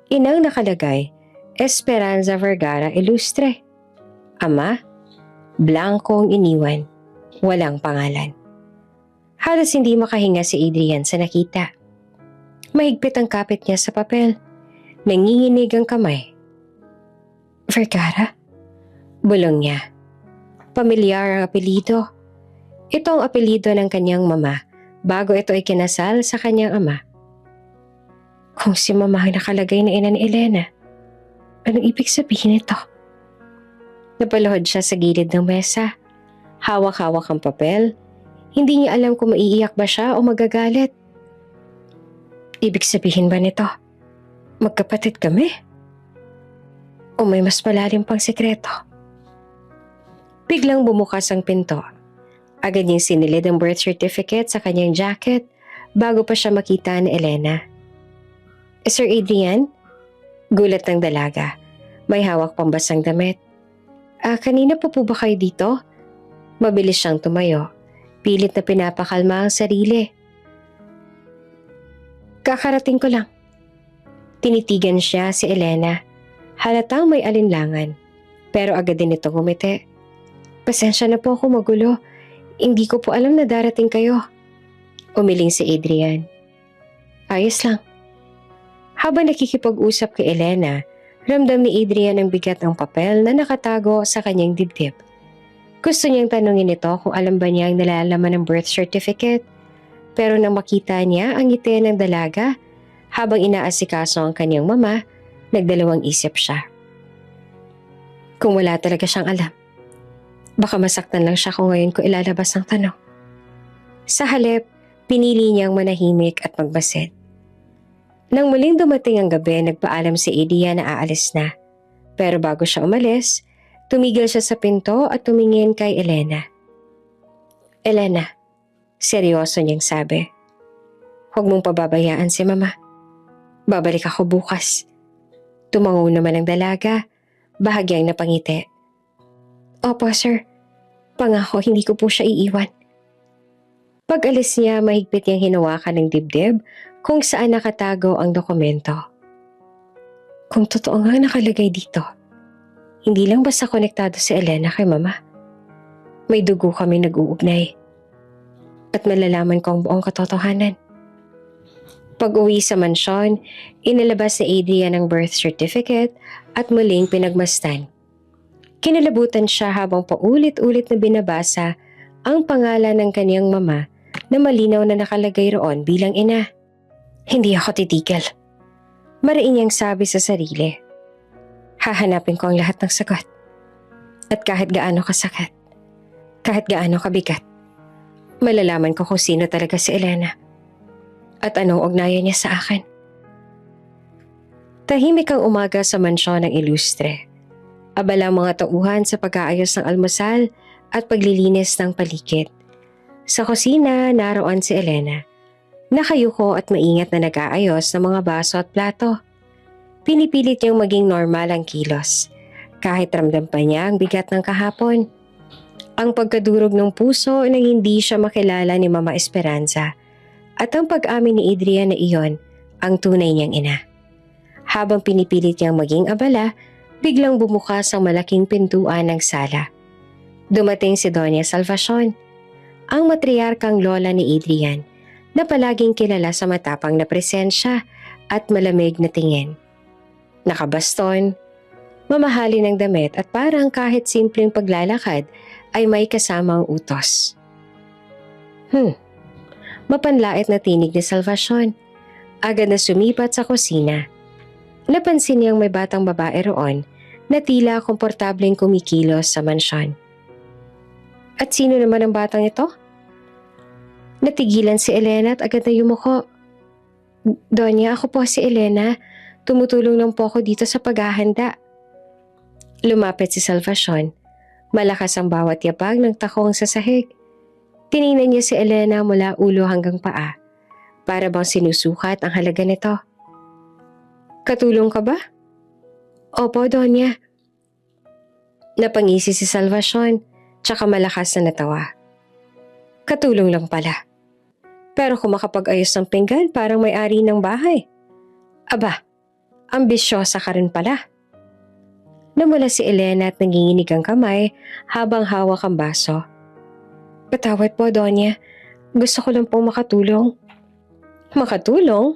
Speaker 1: Inang nakalagay, Esperanza Vergara Ilustre. Ama, blankong iniwan, walang pangalan. Halos hindi makahinga si Adrian sa nakita. Mahigpit ang kapit niya sa papel. Nanginginig ang kamay. Vergara? Bulong niya. Pamilyar ang apelido. Ito ang apelido ng kanyang mama bago ito ay kinasal sa kanyang ama. Kung si mama ang nakalagay na ina ni Elena, anong ibig sabihin ito? Napaluhod siya sa gilid ng mesa. Hawak-hawak ang papel. Hindi niya alam kung maiiyak ba siya o magagalit. Ibig sabihin ba nito, magkapatid kami? O may mas malalim pang sekreto? Biglang bumukas ang pinto. Agad niyang sinilid ang birth certificate sa kanyang jacket bago pa siya makita ni Elena. Sir Adrian? Gulat ng dalaga. May hawak pang basang damit. Kanina pa po ba kayo dito? Mabilis siyang tumayo. Pilit na pinapakalma ang sarili. Kakarating ko lang. Tinitigan siya si Elena. Halatang may alinlangan. Pero agad din itong ngumiti. Pasensya na po ako magulo. Hindi ko po alam na darating kayo. Umiling si Adrian. Ayos lang. Habang nakikipag-usap kay Elena, ramdam ni Adrian ang bigat ng papel na nakatago sa kanyang dibdib. Gusto niyang tanungin ito kung alam ba niya ang nalalaman ng birth certificate, pero nang makita niya ang ngiti ng dalaga habang inaasikaso ang kanyang mama, nagdalawang isip siya. Kung wala talaga siyang alam, baka masaktan lang siya kung ngayon ko ilalabas ang tanong. Sa halip, pinili niyang manahimik at magbasid. Nang muling dumating ang gabi, nagpaalam si Adrian na aalis na. Pero bago siya umalis, tumigil siya sa pinto at tumingin kay Elena. Elena, seryoso niyang sabi. Huwag mong pababayaan si Mama. Babalik ako bukas. Tumango naman ang dalaga, bahagyang napangiti. Opo sir, pangako hindi ko po siya iiwan. Pag-alis niya, mahigpit niyang hinawakan ng dibdib kung saan nakatago ang dokumento. Kung totoo nga nakalagay dito, hindi lang basta konektado si Elena kay Mama. May dugo kami nag-uugnay. At malalaman ko ang buong katotohanan. Pag-uwi sa mansyon, inilabas ni Adrian ang birth certificate at muling pinagmasdan. Kinalabutan siya habang paulit-ulit na binabasa ang pangalan ng kaniyang mama na malinaw na nakalagay roon bilang ina. Hindi ako titigil. Mariin niyang sabi sa sarili. Hahanapin ko ang lahat ng sagot. At kahit gaano kasakit, kahit gaano kabigat, malalaman ko kung sino talaga si Elena. At anong ugnayan niya sa akin. Tahimik ang umaga sa mansyon ng Ilustre. Abala ang mga tauhan sa pag-aayos ng almusal at paglilinis ng paligid. Sa kusina, naroon si Elena. Nakayuko at maingat na nag-aayos ng mga baso at plato. Pinipilit niyang maging normal ang kilos. Kahit ramdam pa niya ang bigat ng kahapon. Ang pagkadurog ng puso nang hindi siya makilala ni Mama Esperanza. At ang pag-amin ni Adrian na iyon ang tunay niyang ina. Habang pinipilit niyang maging abala, biglang bumukas ang malaking pintuan ng sala. Dumating si Doña Salvacion, ang matriarkang lola ni Adrian na palaging kilala sa matapang na presensya at malamig na tingin. Nakabaston, mamahalin ng damit at parang kahit simpleng paglalakad ay may kasamang utos. Mapanlait na tinig ni Salvacion. Agad na sumipat sa kusina. Napansin niyang may batang babae roon na tila komportableng kumikilos sa mansyon. At sino naman ang batang ito? Natigilan si Elena at agad na yumuko. Donya, ako po si Elena. Tumutulong lang po ako dito sa paghahanda. Lumapit si Salvacion. Malakas ang bawat yapag ng takong sa sahig. Tiningnan niya si Elena mula ulo hanggang paa. Para bang sinusukat ang halaga nito. Katulong ka ba? Opo, Donya. Napangisi si Salvacion, tsaka malakas na natawa. Katulong lang pala. Pero kung makapag-ayos ng pinggan, parang may-ari ng bahay. Aba, ambisyosa ka rin pala. Namula si Elena at nanginginig ang kamay habang hawak ang baso. Patawad po, Donya. Gusto ko lang pong makatulong. Makatulong?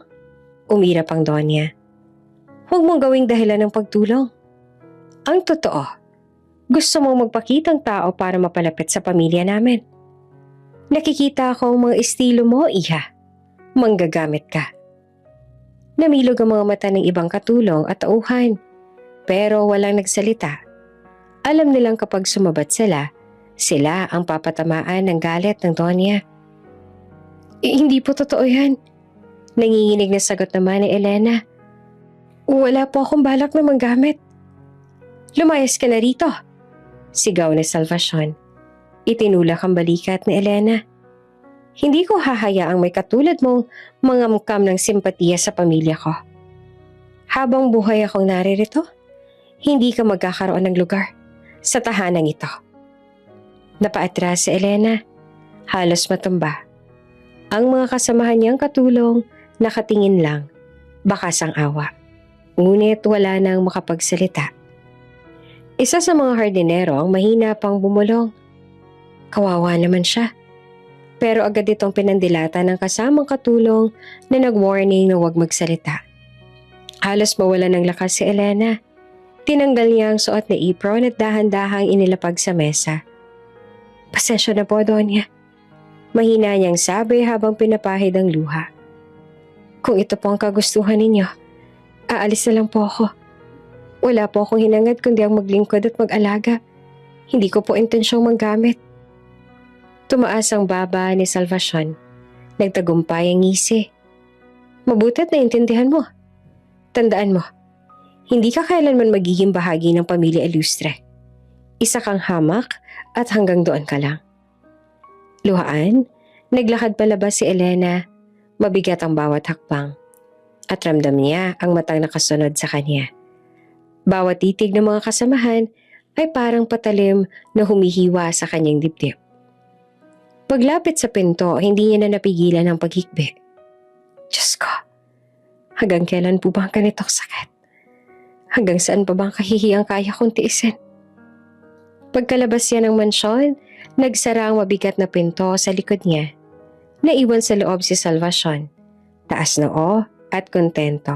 Speaker 1: Umirap ang Donya. Huwag mong gawing dahilan ng pagtulong. Ang totoo, gusto mong magpakitang tao para mapalapit sa pamilya namin. Nakikita ko ang mga estilo mo, iha. Manggagamit ka. Namilog ang mga mata ng ibang katulong at tauhan, pero walang nagsalita. Alam nilang kapag sumabat sila ang papatamaan ng galit ng Donya. Hindi po totoo yan. Nanginginig na sagot naman ni Elena. Wala po akong balak na manggamit. Lumayas ka na rito, sigaw ni Salvacion. Itinulak ang balikat ni Elena. Hindi ko hahayaang may katulad mong mangamkam ng simpatiya sa pamilya ko. Habang buhay akong naririto, hindi ka magkakaroon ng lugar sa tahanang ito. Napaatras si Elena. Halos matumba. Ang mga kasamahan niyang katulong nakatingin lang, bakas ang awa. Ngunit wala nang makapagsalita. Isa sa mga hardinero ang mahina pang bumulong. Kawawa naman siya. Pero agad itong pinandilata ng kasamang katulong na nag-warning na huwag magsalita. Halos mawala ng lakas si Elena. Tinanggal niya ang suot na apron at dahan-dahang inilapag sa mesa. Pasensya na po, Donya. Mahina niyang sabi habang pinapahid ang luha. Kung ito po ang kagustuhan ninyo, aalis na lang po ako. Wala po akong hinangad kundi ang maglingkod at mag-alaga. Hindi ko po intensyong manggamit. Tumaas ang baba ni Salvacion. Nagtagumpay ang ngisi. Mabuti't naintindihan mo. Tandaan mo, hindi ka kailanman magiging bahagi ng pamilya Ilustre. Isa kang hamak at hanggang doon ka lang. Luhaan, naglakad palabas si Elena. Mabigat ang bawat hakbang. At ramdam niya ang matang nakasunod sa kanya. Bawat titig ng mga kasamahan ay parang patalim na humihiwa sa kanyang dibdib. Paglapit sa pinto, hindi niya na napigilan ang paghikbi. Diyos ko, hanggang kailan po bang ganitong sakit? Hanggang saan pa bang kahihiyang kaya kong tiisin? Pagkalabas niya ng mansyon, nagsara ang mabigat na pinto sa likod niya. Naiwan sa loob si Salvacion, taas noo at kontento.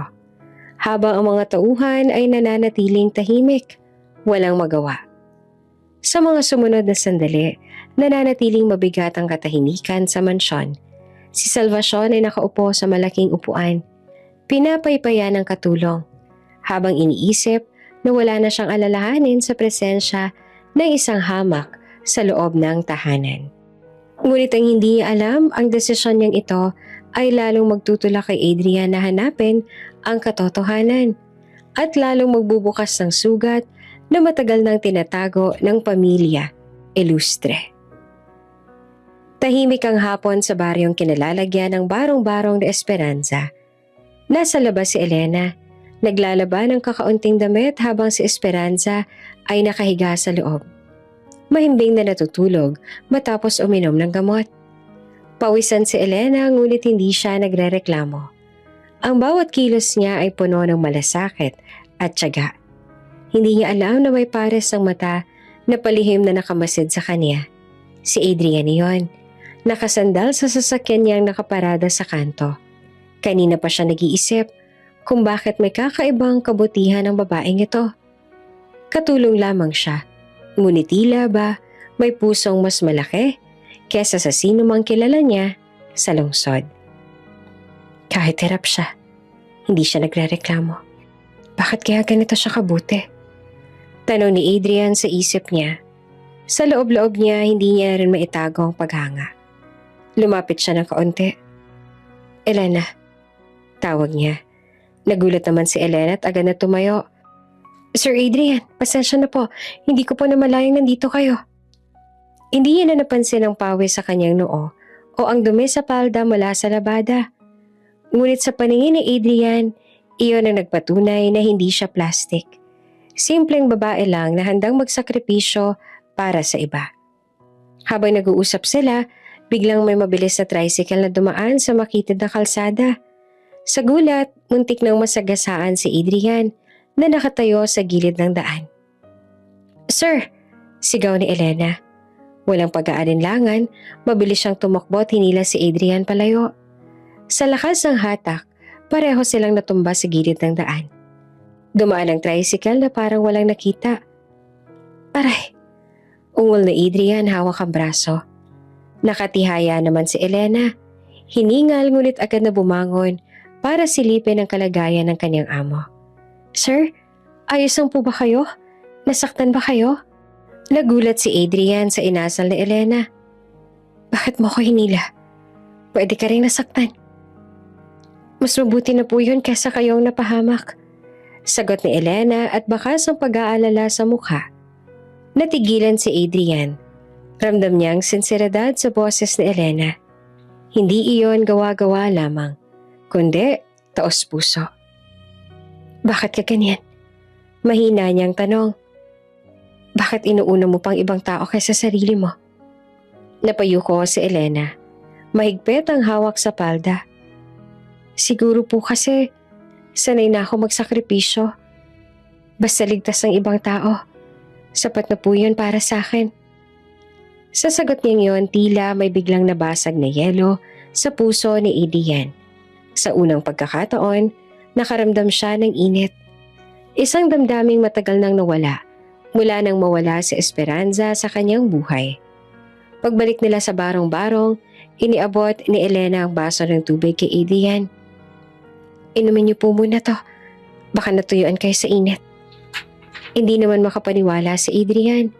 Speaker 1: Habang ang mga tauhan ay nananatiling tahimik, walang magawa. Sa mga sumunod na sandali, nananatiling mabigat ang katahimikan sa mansyon. Si Salvacion ay nakaupo sa malaking upuan, pinapaypayan ng katulong, habang iniisip na wala na siyang alalahanin sa presensya ng isang hamak sa loob ng tahanan. Ngunit ang hindi niya alam, ang desisyon niyang ito ay lalong magtutulak kay Adrian na hanapin ang katotohanan at lalong magbubukas ng sugat na matagal nang tinatago ng pamilya Ilustre. Tahimik ang hapon sa baryong kinalalagyan ng barong-barong de Esperanza. Nasa labas si Elena, naglalaban ng kakaunting damit habang si Esperanza ay nakahiga sa loob. Mahimbing na natutulog matapos uminom ng gamot. Pawisan si Elena ngunit hindi siya nagrereklamo. Ang bawat kilos niya ay puno ng malasakit at tiyaga. Hindi niya alam na may pares ang mata na palihim na nakamasid sa kanya. Si Adrian iyon, nakasandal sa sasakyan niyang nakaparada sa kanto. Kanina pa siya nag-iisip kung bakit may kakaibang kabutihan ng babaeng ito. Katulong lamang siya. Ngunit tila ba may pusong mas malaki kesa sa sino mang kilala niya sa lungsod. Kahit hirap siya, hindi siya nagrereklamo. Bakit kaya ganito siya kabuti? Tanong ni Adrian sa isip niya. Sa loob-loob niya, hindi niya rin maitago ang paghanga. Lumapit siya ng kaunti. Elena, tawag niya. Nagulat naman si Elena at agad na tumayo. Sir Adrian, pasensya na po. Hindi ko po namalayang nandito kayo. Hindi niya na napansin ang pawis sa kanyang noo o ang dumi sa palda mula sa labada. Ngunit sa paningin ni Adrian, iyon ang nagpatunay na hindi siya plastic. Simpleng babae lang na handang magsakripisyo para sa iba. Habang nag-uusap sila, biglang may mabilis na tricycle na dumaan sa makitid na kalsada. Sa gulat, muntik nang masagasaan si Adrian na nakatayo sa gilid ng daan. Sir! Sigaw ni Elena. Walang pag-aalinlangan, mabilis siyang tumakbo at hinila si Adrian palayo. Sa lakas ng hatak, pareho silang natumba sa gilid ng daan. Dumaan ang tricycle na parang walang nakita. Aray! Ungol na Adrian hawak ang braso. Nakatihaya naman si Elena. Hiningal ngunit agad na bumangon para silipin ang kalagayan ng kanyang amo. Sir, ayos lang po ba kayo? Nasaktan ba kayo? Nagulat si Adrian sa inasal ni Elena. Bakit mo ko hinila? Pwede ka rin nasaktan. Mas mabuti na po yun kesa kayong napahamak. Sagot ni Elena at bakas ang pag-aalala sa mukha. Natigilan si Adrian. Ramdam niya ang sinseridad sa boses ni Elena. Hindi iyon gawa-gawa lamang, kundi taos puso. Bakit ka ganyan? Mahina niyang tanong. Bakit inuuna mo pang ibang tao kaysa sarili mo? Napayuko si Elena. Mahigpit ang hawak sa palda. Siguro po kasi sanay na ako magsakripisyo. Basta ligtas ang ibang tao. Sapat na po yun para sa akin. Sa sagot niyang yon, tila may biglang nabasag na yelo sa puso ni Adrian. Sa unang pagkakataon, nakaramdam siya ng init. Isang damdaming matagal nang nawala mula nang mawala si Esperanza sa kanyang buhay. Pagbalik nila sa barong-barong, iniabot ni Elena ang baso ng tubig kay Adrian. Inumin niyo po muna to. Baka natuyuan kayo sa init. Hindi naman makapaniwala si Adrian.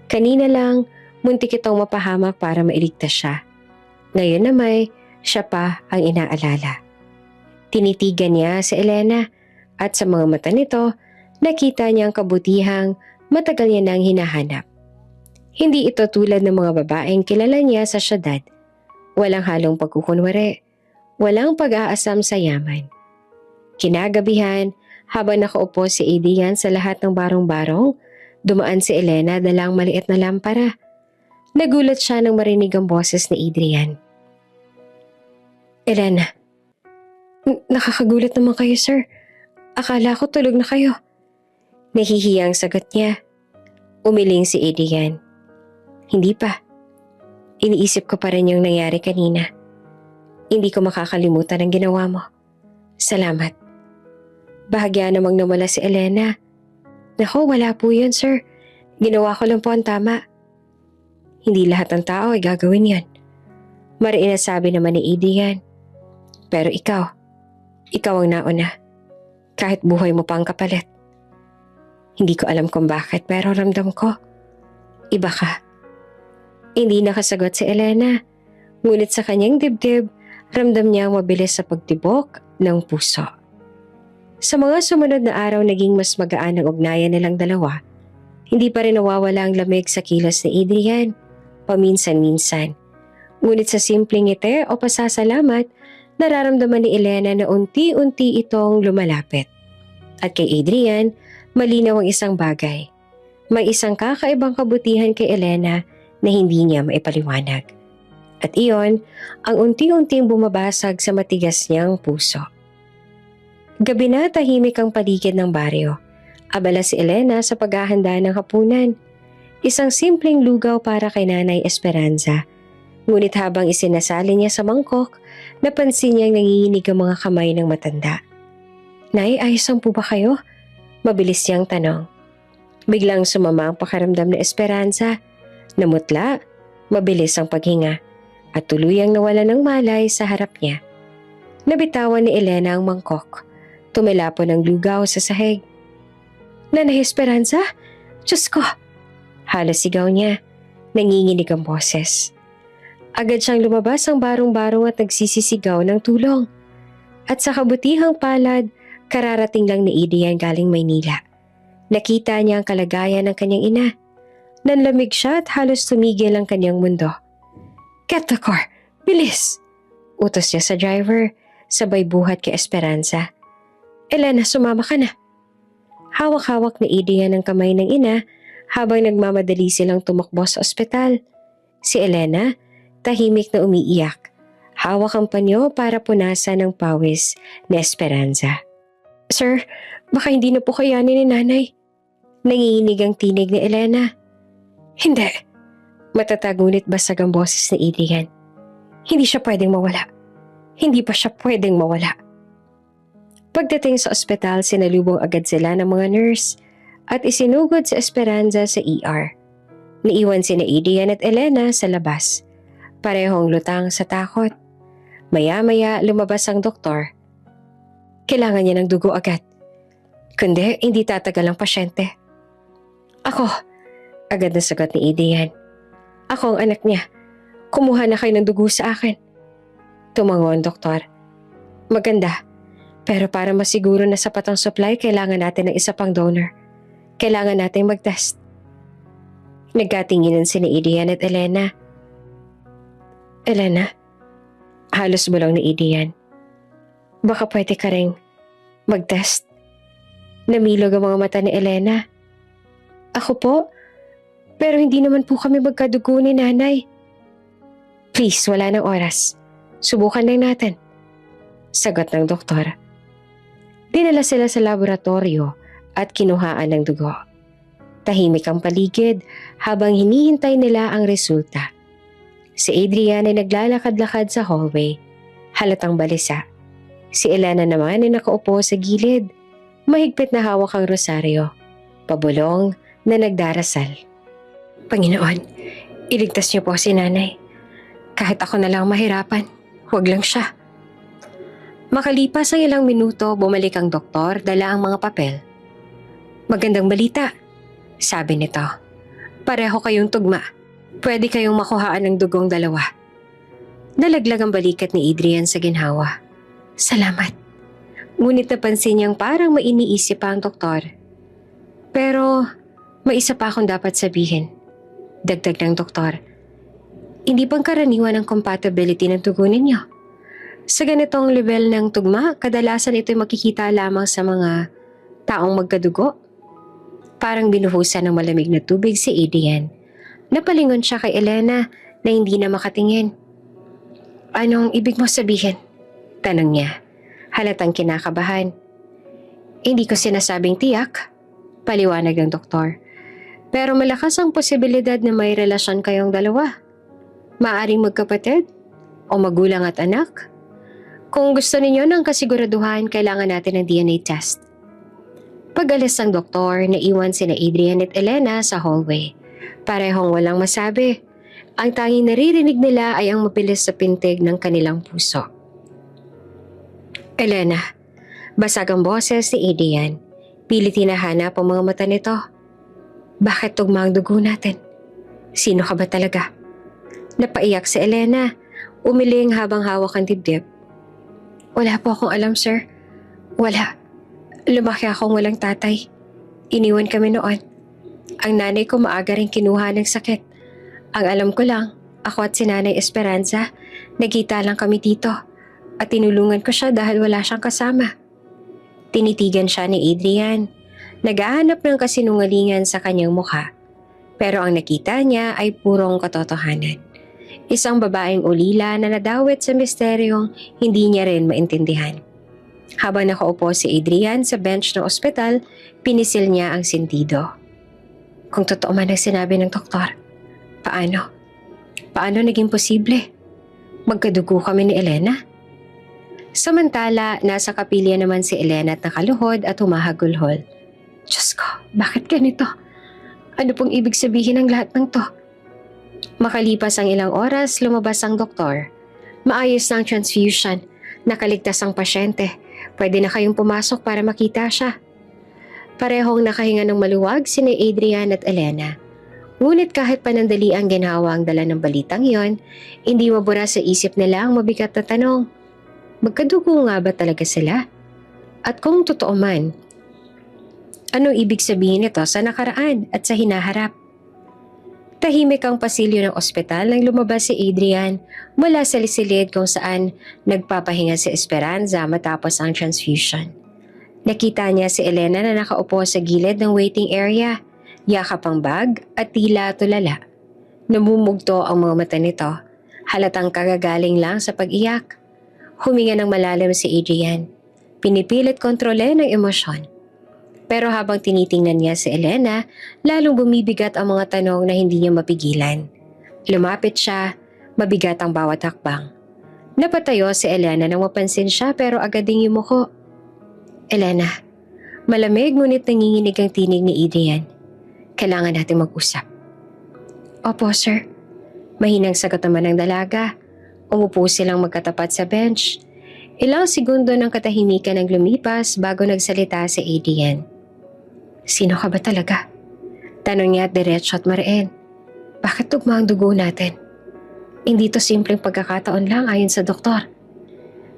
Speaker 1: Kanina lang, muntik itong mapahamak para mailigtas siya. Ngayon na siya pa ang inaalala. Tinitigan niya si Elena at sa mga mata nito, nakita niya ang kabutihang matagal niya nang hinahanap. Hindi ito tulad ng mga babaeng kilala niya sa syudad. Walang halong pagkukunwari, walang pag-aasam sa yaman. Kinagabihan, habang nakaupo si Adrian sa lahat ng barong-barong, dumaan si Elena dalang maliit na lampara. Nagulat siya nang marinig ang boses ni Adrian. Elena, nakakagulat naman kayo, sir. Akala ko tulog na kayo. Nahihiyang sagot niya. Umiling si Adrian. Hindi pa. Iniisip ko pa rin yung nangyari kanina. Hindi ko makakalimutan ang ginawa mo. Salamat. Bahagya namang nawala si Elena. Naku, wala po yun, sir. Ginawa ko lang po ang tama. Hindi lahat ng tao ay gagawin yan. Mariin na sabi naman ni Adrian. Pero ikaw ang nauna. Kahit buhay mo pa ang kapalit. Hindi ko alam kung bakit pero ramdam ko. Iba ka. Hindi nakasagot si Elena. Ngunit sa kanyang dibdib, ramdam niya ang mabilis sa pagtibok ng puso. Sa mga sumunod na araw naging mas magaan ang ugnayan nilang dalawa. Hindi pa rin nawawala ang lamig sa kilos ni Adrian. Paminsan-minsan. Ngunit sa simpleng ngiti o pasasalamat, nararamdaman ni Elena na unti-unti itong lumalapit. At kay Adrian, malinaw ang isang bagay. May isang kakaibang kabutihan kay Elena na hindi niya maipaliwanag. At iyon ang unti-unting bumabasag sa matigas niyang puso. Gabi na tahimik ang paligid ng baryo. Abala si Elena sa paghahanda ng hapunan. Isang simpleng lugaw para kay Nanay Esperanza. Ngunit habang isinasali niya sa mangkok, napansin niyang nanginginig ang mga kamay ng matanda. Nay, ayos po ba kayo? Mabilis niyang tanong. Biglang sumama ang pakiramdam ni Esperanza. Namutla, mabilis ang paghinga, at tuluyang nawala ng malay sa harap niya. Nabitawan ni Elena ang mangkok. Tumilapon ang lugaw sa sahig. Nanay Esperanza? Diyos ko! Halos sigaw niya. Nanginginig ang boses. Agad siyang lumabas ang barong-barong at nagsisisigaw ng tulong. At sa kabutihang palad, kararating lang ni Adrian galing Maynila. Nakita niya ang kalagayan ng kanyang ina. Nanlamig siya at halos tumigil ang kanyang mundo. Get the car! Bilis! Utos niya sa driver, sabay buhat kay Esperanza. Elena, sumama ka na. Hawak-hawak ni Adrian ang kamay ng ina habang nagmamadali silang tumakbo sa ospital. Si Elena, tahimik na umiiyak. Hawak ang panyo para punasan ng pawis ni Esperanza. Sir, baka hindi na po kayanin ni Nanay. Nanginginig ang tinig ni Elena. Hindi. Matatag ngunit basag ang boses ni Adrian. Hindi siya pwedeng mawala. Hindi pa siya pwedeng mawala. Pagdating sa ospital, sinalubong agad sila ng mga nurse at isinugod si Esperanza sa ER. Niiwan sina Adrian at Elena sa labas. Parehong lutang sa takot. Maya-maya lumabas ang doktor. Kailangan niya ng dugo agad. Kundi hindi tatagal ang pasyente. Ako, agad na sagot ni Adrian. Ako ang anak niya. Kumuha na kayo ng dugo sa akin. Tumango ang doktor. Maganda. Pero para masiguro na sapat ang supply, kailangan natin ng isa pang donor. Kailangan natin mag-test. Nagkatinginan sina Adrian at Elena. Elena, halos bulong ni Adrian. Baka pwede ka ring mag-test. Namilog ang mga mata ni Elena. Ako po? Pero hindi naman po kami magkadugo ni Nanay. Please, wala nang oras. Subukan lang natin. Sagot ng doktor. Dinala sila sa laboratorio at kinuhaan ng dugo. Tahimik ang paligid habang hinihintay nila ang resulta. Si Adrian ay naglalakad-lakad sa hallway. Halatang balisa. Si Elena naman ay nakaupo sa gilid. Mahigpit na hawak ang rosaryo. Pabulong na nagdarasal. Panginoon, iligtas niyo po si nanay. Kahit ako na lang mahirapan, huwag lang siya. Makalipas ang ilang minuto, bumalik ang doktor, dala ang mga papel. Magandang balita, sabi nito. Pareho kayong tugma. Pwede kayong makuhaan ng dugong dalawa. Nalaglag ang balikat ni Adrian sa ginhawa. Salamat. Ngunit napansin niyang parang may iniisip pa ang doktor. Pero may isa pa akong dapat sabihin. Dagdag ng doktor. Hindi bang karaniwan ang compatibility ng dugo ninyo? Sa ganitong level ng tugma, kadalasan ito'y makikita lamang sa mga taong magkadugo. Parang binuhusan ng malamig na tubig si Adrian. Napalingon siya kay Elena na hindi na makatingin. Anong ibig mo sabihin? Tanong niya. Halatang kinakabahan. Hindi ko sinasabing tiyak, paliwanag ng doktor. Pero malakas ang posibilidad na may relasyon kayong dalawa. Maaring magkapatid o magulang at anak. Kung gusto ninyo ng kasiguraduhan, kailangan natin ng DNA test. Pag-alis ng doktor, naiwan sina Adrian at Elena sa hallway. Parehong walang masabi. Ang tanging naririnig nila ay ang mabilis sa pintig ng kanilang puso. Elena, basag ang boses ni Adrian. Pilit hinahanap ang mga mata nito. Bakit tugma ang dugo natin? Sino ka ba talaga? Napaiyak si Elena. Umiling habang hawak ang dibdib. Wala po akong alam, sir. Wala. Lumaki akong walang tatay. Iniwan kami noon. Ang nanay ko maaga rin kinuha ng sakit. Ang alam ko lang, ako at si Nanay Esperanza, nagkita lang kami dito. At tinulungan ko siya dahil wala siyang kasama. Tinitigan siya ni Adrian. Naghahanap ng kasinungalingan sa kanyang mukha. Pero ang nakita niya ay purong katotohanan. Isang babaeng ulila na nadawit sa misteryong hindi niya rin maintindihan. Habang nakaupo si Adrian sa bench ng ospital, pinisil niya ang sentido. Kung totoo man ang sinabi ng doktor, paano? Paano naging posible? Magkadugo kami ni Elena? Samantala, nasa kapilya naman si Elena at nakaluhod at humahagulhol. Diyos ko, bakit ganito? Ano pong ibig sabihin ng lahat ng to? Makalipas ang ilang oras, lumabas ang doktor. Maayos na ang transfusion. Nakaligtas ang pasyente. Pwede na kayong pumasok para makita siya. Parehong nakahinga ng maluwag sina Adrian at Elena. Ngunit kahit panandali ang ginhawa ang dala ng balitang yon, hindi mabura sa isip nila ang mabigat na tanong. Magkadugo nga ba talaga sila? At kung totoo man, anong ibig sabihin nito sa nakaraan at sa hinaharap? Tahimik ang pasilyo ng ospital nang lumabas si Adrian mula sa lisilid kung saan nagpapahinga si Esperanza matapos ang transfusion. Nakita niya si Elena na nakaupo sa gilid ng waiting area, yakap ang bag at tila tulala. Namumugto ang mga mata nito, halatang kagagaling lang sa pag-iyak. Huminga ng malalim si Adrian. Pinipilit kontrole ng emosyon. Pero habang tinitingnan niya si Elena, lalong bumibigat ang mga tanong na hindi niya mapigilan. Lumapit siya, mabigat ang bawat hakbang. Napatayo si Elena nang mapansin siya pero agad ding yumuko. Elena, malamig ngunit nanginginig ang tinig ni Adrian. Kailangan natin mag-usap. Opo, sir. Mahinang sagot naman ng dalaga. Umupo silang magkatapat sa bench. Ilang segundo ng katahimikan ang lumipas bago nagsalita si Adrian. Sino ka ba talaga? Tanong niya at diretso at mariin. Bakit tugma ang dugo natin? Hindi to simpleng pagkakataon lang ayon sa doktor.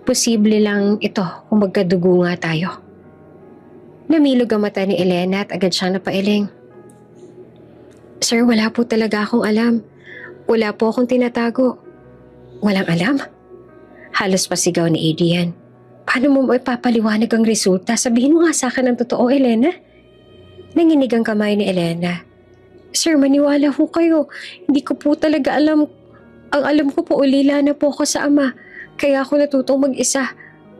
Speaker 1: Posible lang ito kung magkadugo nga tayo. Namilog ang mata ni Elena at agad siyang napailing. Sir, wala po talaga akong alam. Wala po akong tinatago. Walang alam? Halos pasigaw ni Adrian. Paano mo ipapaliwanag ang resulta? Sabihin mo nga sa akin ang totoo, Elena. Nanginig ang kamay ni Elena. Sir, maniwala ho kayo. Hindi ko po talaga alam Ang alam ko po, ulila na po ako sa ama. Kaya ako natutong mag-isa.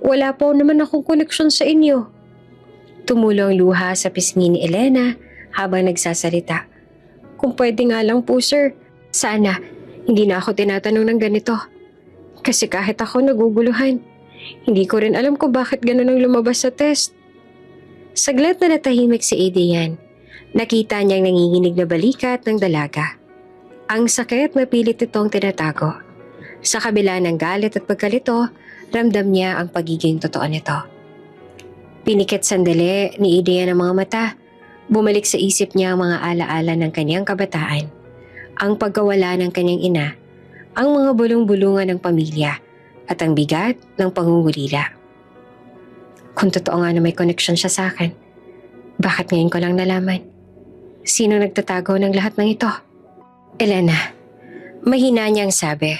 Speaker 1: Wala po naman akong koneksyon sa inyo. Tumulo ang luha sa pisngi ni Elena habang nagsasalita. Kung pwede nga lang po sir, sana hindi na ako tinatanong ng ganito. Kasi kahit ako naguguluhan, hindi ko rin alam kung bakit ganun ang lumabas sa test. Saglit na natahimik si Adrian. Nakita niyang nanginginig na balikat ng dalaga. Ang sakit na pilit itong tinatago. Sa kabila ng galit at pagkalito, ramdam niya ang pagiging totoo nito. Pinikit sandali ni Adrian ang mga mata. Bumalik sa isip niya ang mga alaala ng kanyang kabataan. Ang pagkawala ng kanyang ina, ang mga bulong-bulungan ng pamilya, at ang bigat ng pangungulila. Kung totoo nga na may koneksyon siya sa akin, bakit ngayon ko lang nalaman? Sino nagtatago ng lahat ng ito? Elena, mahina niyang sabi.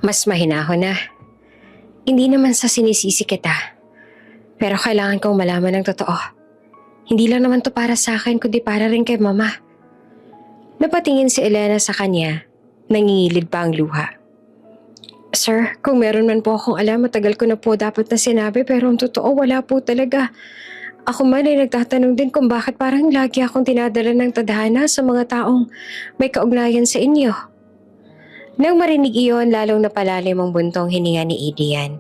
Speaker 1: Mas mahinahon na. Hindi naman sa sinisisi kita. Pero kailangan kong malaman ng totoo. Hindi lang naman to para sa akin kundi para rin kay mama. Napatingin si Elena sa kanya. Nangingilid pa ang luha. Sir, kung meron man po akong alam, matagal ko na po dapat na sinabi pero ang totoo wala po talaga. Ako man ay nagtatanong din kung bakit parang lagi akong tinadala ng tadhana sa mga taong may kaugnayan sa inyo. Nang marinig iyon, lalong napalalim ang buntong hininga ni Adrian.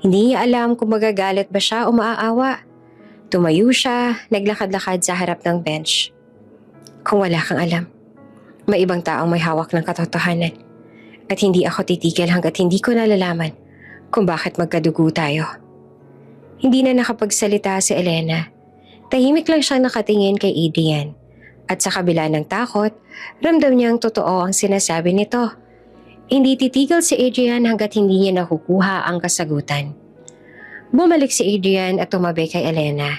Speaker 1: Hindi niya alam kung magagalit ba siya o maaawa. Tumayo siya, naglakad-lakad sa harap ng bench. Kung wala kang alam, may ibang taong may hawak ng katotohanan. At hindi ako titigil hanggat hindi ko nalalaman kung bakit magkadugo tayo. Hindi na nakapagsalita si Elena. Tahimik lang siyang nakatingin kay Adrian. At sa kabila ng takot, ramdam niyang totoo ang sinasabi nito. Hindi titigil si Adrian hanggat hindi niya nakukuha ang kasagutan. Bumalik si Adrian at tumabi kay Elena.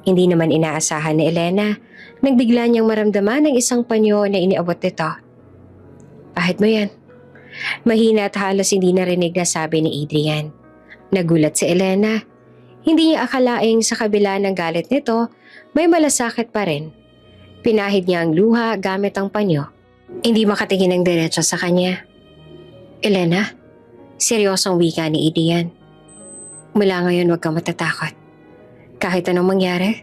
Speaker 1: Hindi naman inaasahan ni Elena nang bigla niyang maramdaman ng isang panyo na iniabot nito. Pahit mo yan. Mahina at halos hindi narinig na sabi ni Adrian. Nagulat si Elena. Hindi niya akalaing sa kabila ng galit nito, may malasakit pa rin. Pinahid niya ang luha gamit ang panyo. Hindi makatingin ng diretso sa kanya. Elena, seryosong wika ni Adrian. Mula ngayon huwag kang matatakot. Kahit anong mangyari,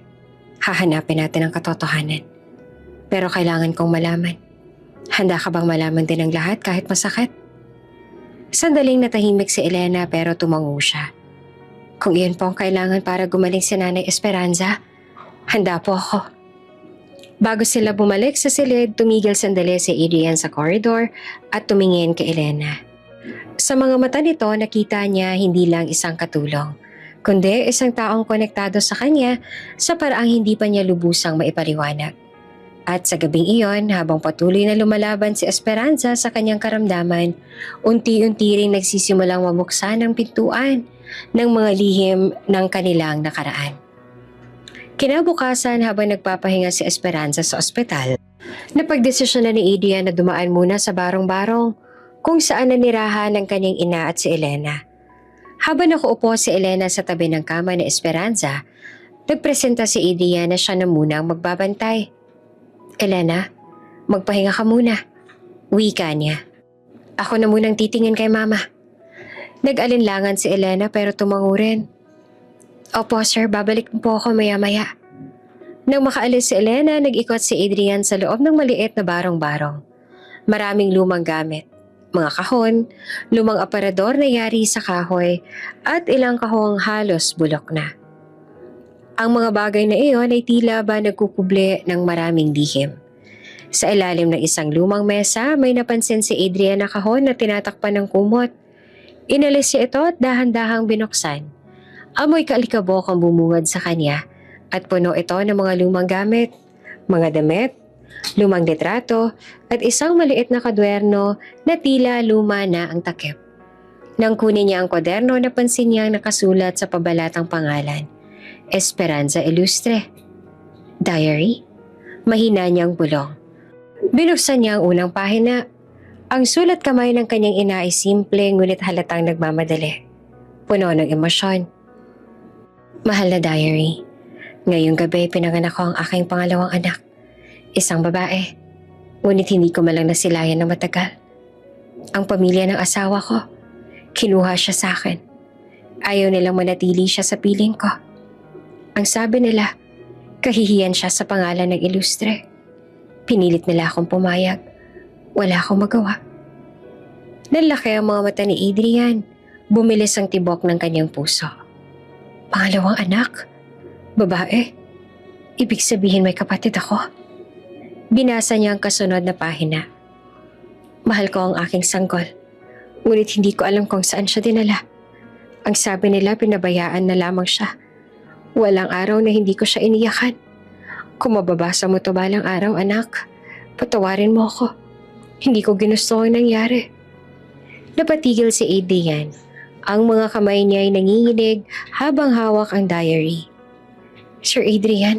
Speaker 1: hahanapin natin ang katotohanan. Pero kailangan kong malaman. Handa ka bang malaman din ang lahat kahit masakit? Sandaling natahimik si Elena pero tumango siya. Kung iyon po ang kailangan para gumaling si Nanay Esperanza, handa po ako. Bago sila bumalik sa silid, tumigil sandali si Adrian sa corridor at tumingin kay Elena. Sa mga mata nito, nakita niya hindi lang isang katulong, kundi isang taong konektado sa kanya sa paraang hindi pa niya lubusang maipaliwanag. At sa gabing iyon, habang patuloy na lumalaban si Esperanza sa kanyang karamdaman, unti-unti ring nagsisimulang mabuksan ang pintuan ng mga lihim ng kanilang nakaraan. Kinabukasan habang nagpapahinga si Esperanza sa ospital, napagdesisyon na ni Adrian na dumaan muna sa barong-barong kung saan nanirahan ng kanyang ina at si Elena. Habang nakaupo si Elena sa tabi ng kama ni Esperanza, nagpresenta si Adrian na siya na muna ang magbabantay. Elena, magpahinga ka muna. Wika niya. Ako na munang titingin kay mama. Nag-alinlangan si Elena pero tumango rin. Opo sir, babalik po ako maya-maya. Nang makaalis si Elena, nag-ikot si Adrian sa loob ng maliit na barong-barong. Maraming lumang gamit. Mga kahon, lumang aparador na yari sa kahoy at ilang kahong halos bulok na. Ang mga bagay na iyon ay tila ba nagkukuble ng maraming lihim. Sa ilalim ng isang lumang mesa, may napansin si Adrian na kahon na tinatakpan ng kumot. Inalis siya ito at dahan-dahang binuksan. Amoy kaalikabok ang bumungad sa kanya at puno ito ng mga lumang gamit, mga damit, lumang litrato at isang maliit na kwadwerno na tila luma na ang takip. Nang kunin niya ang kwaderno, napansin niyang nakasulat sa pabalatang pangalan, Esperanza Ilustre. Diary? Mahina niyang bulong. Binuksan niya ang unang pahina. Ang sulat kamay ng kanyang ina ay simple ngunit halatang nagmamadali. Puno ng emosyon. Mahal na diary, ngayong gabi pinanganak ko ang aking pangalawang anak. Isang babae, ngunit hindi ko malang nasilayan ng matagal. Ang pamilya ng asawa ko, kinuha siya sa akin. Ayaw nilang manatili siya sa piling ko. Ang sabi nila, kahihiyan siya sa pangalan ng ilustre. Pinilit nila akong pumayag. Wala akong magawa. Nalaki ang mga mata ni Adrian. Bumilis ang tibok ng kanyang puso. Pangalawang anak? Babae? Ibig sabihin may kapatid ako? Binasa niya ang kasunod na pahina. Mahal ko ang aking sanggol. Ngunit hindi ko alam kung saan siya dinala. Ang sabi nila pinabayaan na lamang siya. Walang araw na hindi ko siya iniyakan. Kung mababasa mo to balang araw, anak, patawarin mo ako. Hindi ko ginusto ang nangyari. Napatigil si Adrian. Ang mga kamay niya ay nanginginig habang hawak ang diary. Sir Adrian,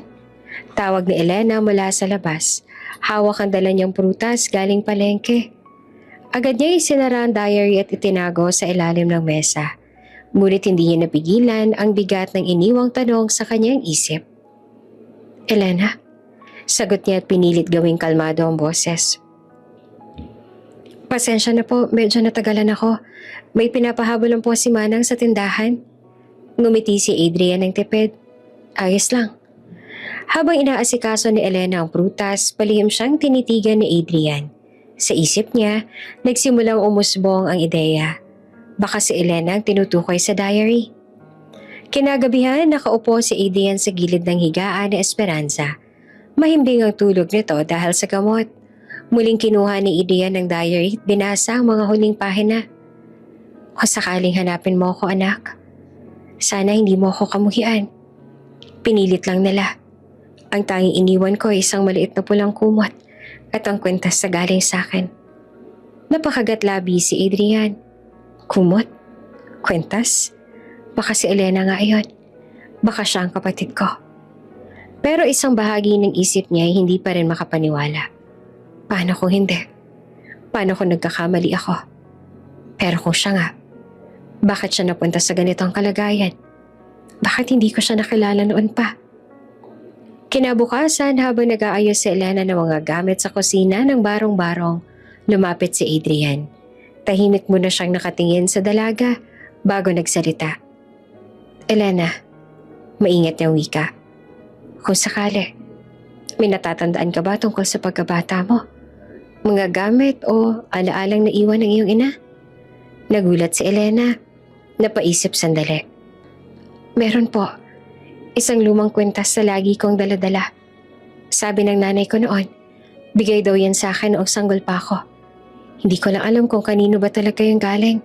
Speaker 1: tawag ni Elena mula sa labas. Hawak ang dala niyang prutas galing palengke. Agad niya isinara ang diary at itinago sa ilalim ng mesa. Ngunit hindi niya napigilan ang bigat ng iniwang tanong sa kanyang isip. Elena, sagot niya at pinilit gawing kalmado ang boses. Pasensya na po, medyo natagalan ako. May pinapahabol lang po si Manang sa tindahan. Ngumiti si Adrian ng tipid. Ayos lang. Habang inaasikaso ni Elena ang prutas, palihim siyang tinitigan ni Adrian. Sa isip niya, nagsimulang umusbong ang ideya. Baka si Elena ang tinutukoy sa diary. Kinagabihan, nakaupo si Adrian sa gilid ng higaan ni Esperanza. Mahimbing ang tulog nito dahil sa gamot. Muling kinuha ni Adrian ng diary at binasa ang mga huling pahina. Kung sakaling hanapin mo ako, anak, sana hindi mo ako kamuhian. Pinilit lang nila. Ang tanging iniwan ko ay isang maliit na pulang kumot at ang kwentas sa galing sa akin. Napakagat-labi si Adrian. Kumot? Kwentas? Baka si Elena nga iyon. Baka siya ang kapatid ko. Pero isang bahagi ng isip niya ay hindi pa rin makapaniwala. Paano kung hindi? Paano kung nagkakamali ako? Pero kung siya nga, bakit siya napunta sa ganitong kalagayan? Bakit hindi ko siya nakilala noon pa? Kinabukasan habang nag-aayos si Elena ng mga gamit sa kusina ng barong-barong, lumapit si Adrian. Tahimik muna siyang nakatingin sa dalaga bago nagsalita. Elena, maingat niyang wika. Kung sakali, may natatandaan ka ba tungkol sa pagkabata mo? Mga gamit o alaalang naiwan ng iyong ina? Nagulat si Elena. Napaisip sandali. Meron po. Isang lumang kwentas sa lagi kong daladala. Sabi ng nanay ko noon, bigay daw yan sa akin noong sanggol pa ako. Hindi ko lang alam kung kanino ba talaga yung galing.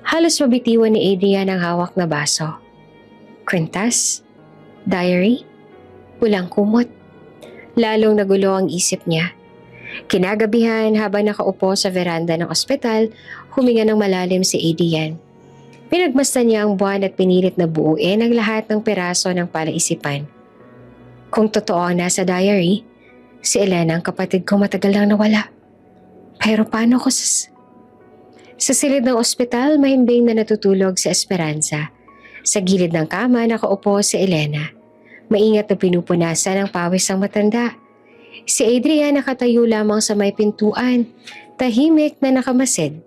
Speaker 1: Halos mabitiwan ni Adrian ang hawak na baso. Kwentas? Diary? Pulang kumot? Lalong nagulo ang isip niya. Kinagabihan habang nakaupo sa veranda ng ospital, huminga ng malalim si Adrian. Pinagmasdan niya ang buwan at pinilit na buuin ang lahat ng piraso ng palaisipan. Kung totoo ang nasa diary, si Elena ang kapatid ko matagal lang nawala. Pero paano ko sa silid ng ospital, mahimbing na natutulog si Esperanza. Sa gilid ng kama, nakaupo si Elena. Maingat na pinupunasan ang pawis ang matanda. Si Adrian nakatayo lamang sa may pintuan, tahimik na nakamasid.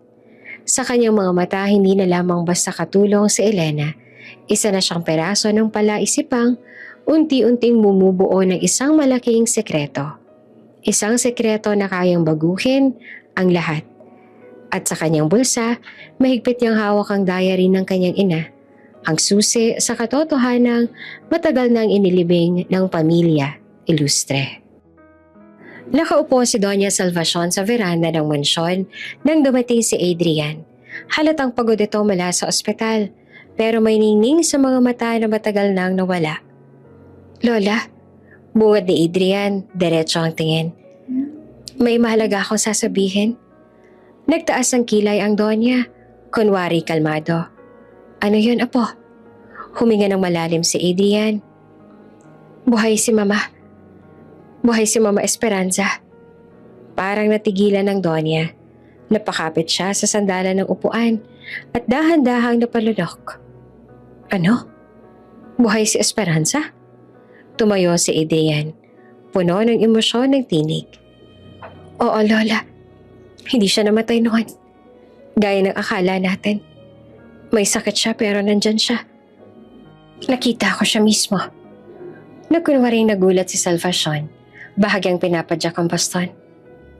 Speaker 1: Sa kanyang mga mata, hindi na lamang basta katulong si Elena. Isa na siyang peraso ng palaisipang unti-unting bumubuo ng isang malaking sekreto. Isang sekreto na kayang baguhin ang lahat. At sa kanyang bulsa, mahigpit niyang hawak ang diary ng kanyang ina. Ang susi sa katotohanang matagal nang inilibing ng pamilya ilustre. Nakaupo si Doña Salvacion sa veranda ng mansyon nang dumating si Adrian. Halatang pagod ito mula sa ospital, pero may ningning sa mga mata na matagal nang nawala. Lola, bungad ni Adrian, diretso ang tingin. May mahalaga akong sasabihin. Nagtaas ang kilay ang Donya, kunwari kalmado. Ano yun, apo? Huminga ng malalim si Adrian. Buhay si Mama. Buhay si Mama Esperanza. Parang natigilan ng Donya. Napakapit siya sa sandalan ng upuan at dahan-dahang napalunok. Ano? Buhay si Esperanza? Tumayo si Adrian. Puno ng emosyon ng tinig. Oo, Lola. Hindi siya namatay noon. Gaya ng akala natin. May sakit siya pero nandyan siya. Nakita ko siya mismo. Nagkunwaring nagulat si Salvacion. Bahagyang pinapadyak ang baston.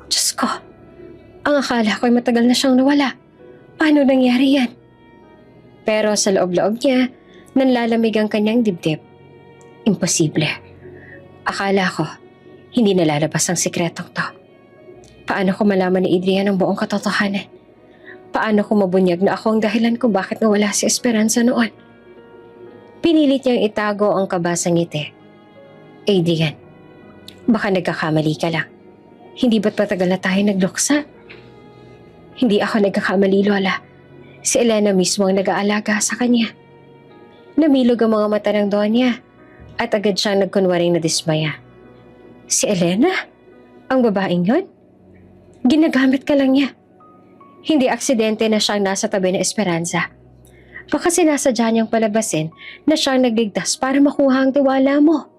Speaker 1: Diyos ko, ang akala ko'y matagal na siyang nawala. Paano nangyari yan? Pero sa loob-loob niya, nanlalamig ang kanyang dibdib. Imposible. Akala ko, hindi nalalabas ang sikretong to. Paano ko malaman ni Adrian ang buong katotohanan? Paano ko mabunyag na ako ang dahilan kung bakit nawala si Esperanza noon? Pinilit niyang itago ang kaba sa ngiti. Adrian, baka nagkakamali ka lang. Hindi ba't matagal na tayo nagluksa? Hindi ako nagkakamali, Lola. Si Elena mismo ang nag-aalaga sa kanya. Namilog ang mga mata ng Donya at agad siyang nagkunwaring nadismaya. Si Elena? Ang babaeng yun? Ginagamit ka lang niya. Hindi aksidente na siyang nasa tabi ng Esperanza. Baka sinasadya niyang palabasin na siyang nagligtas para makuha ang tiwala mo.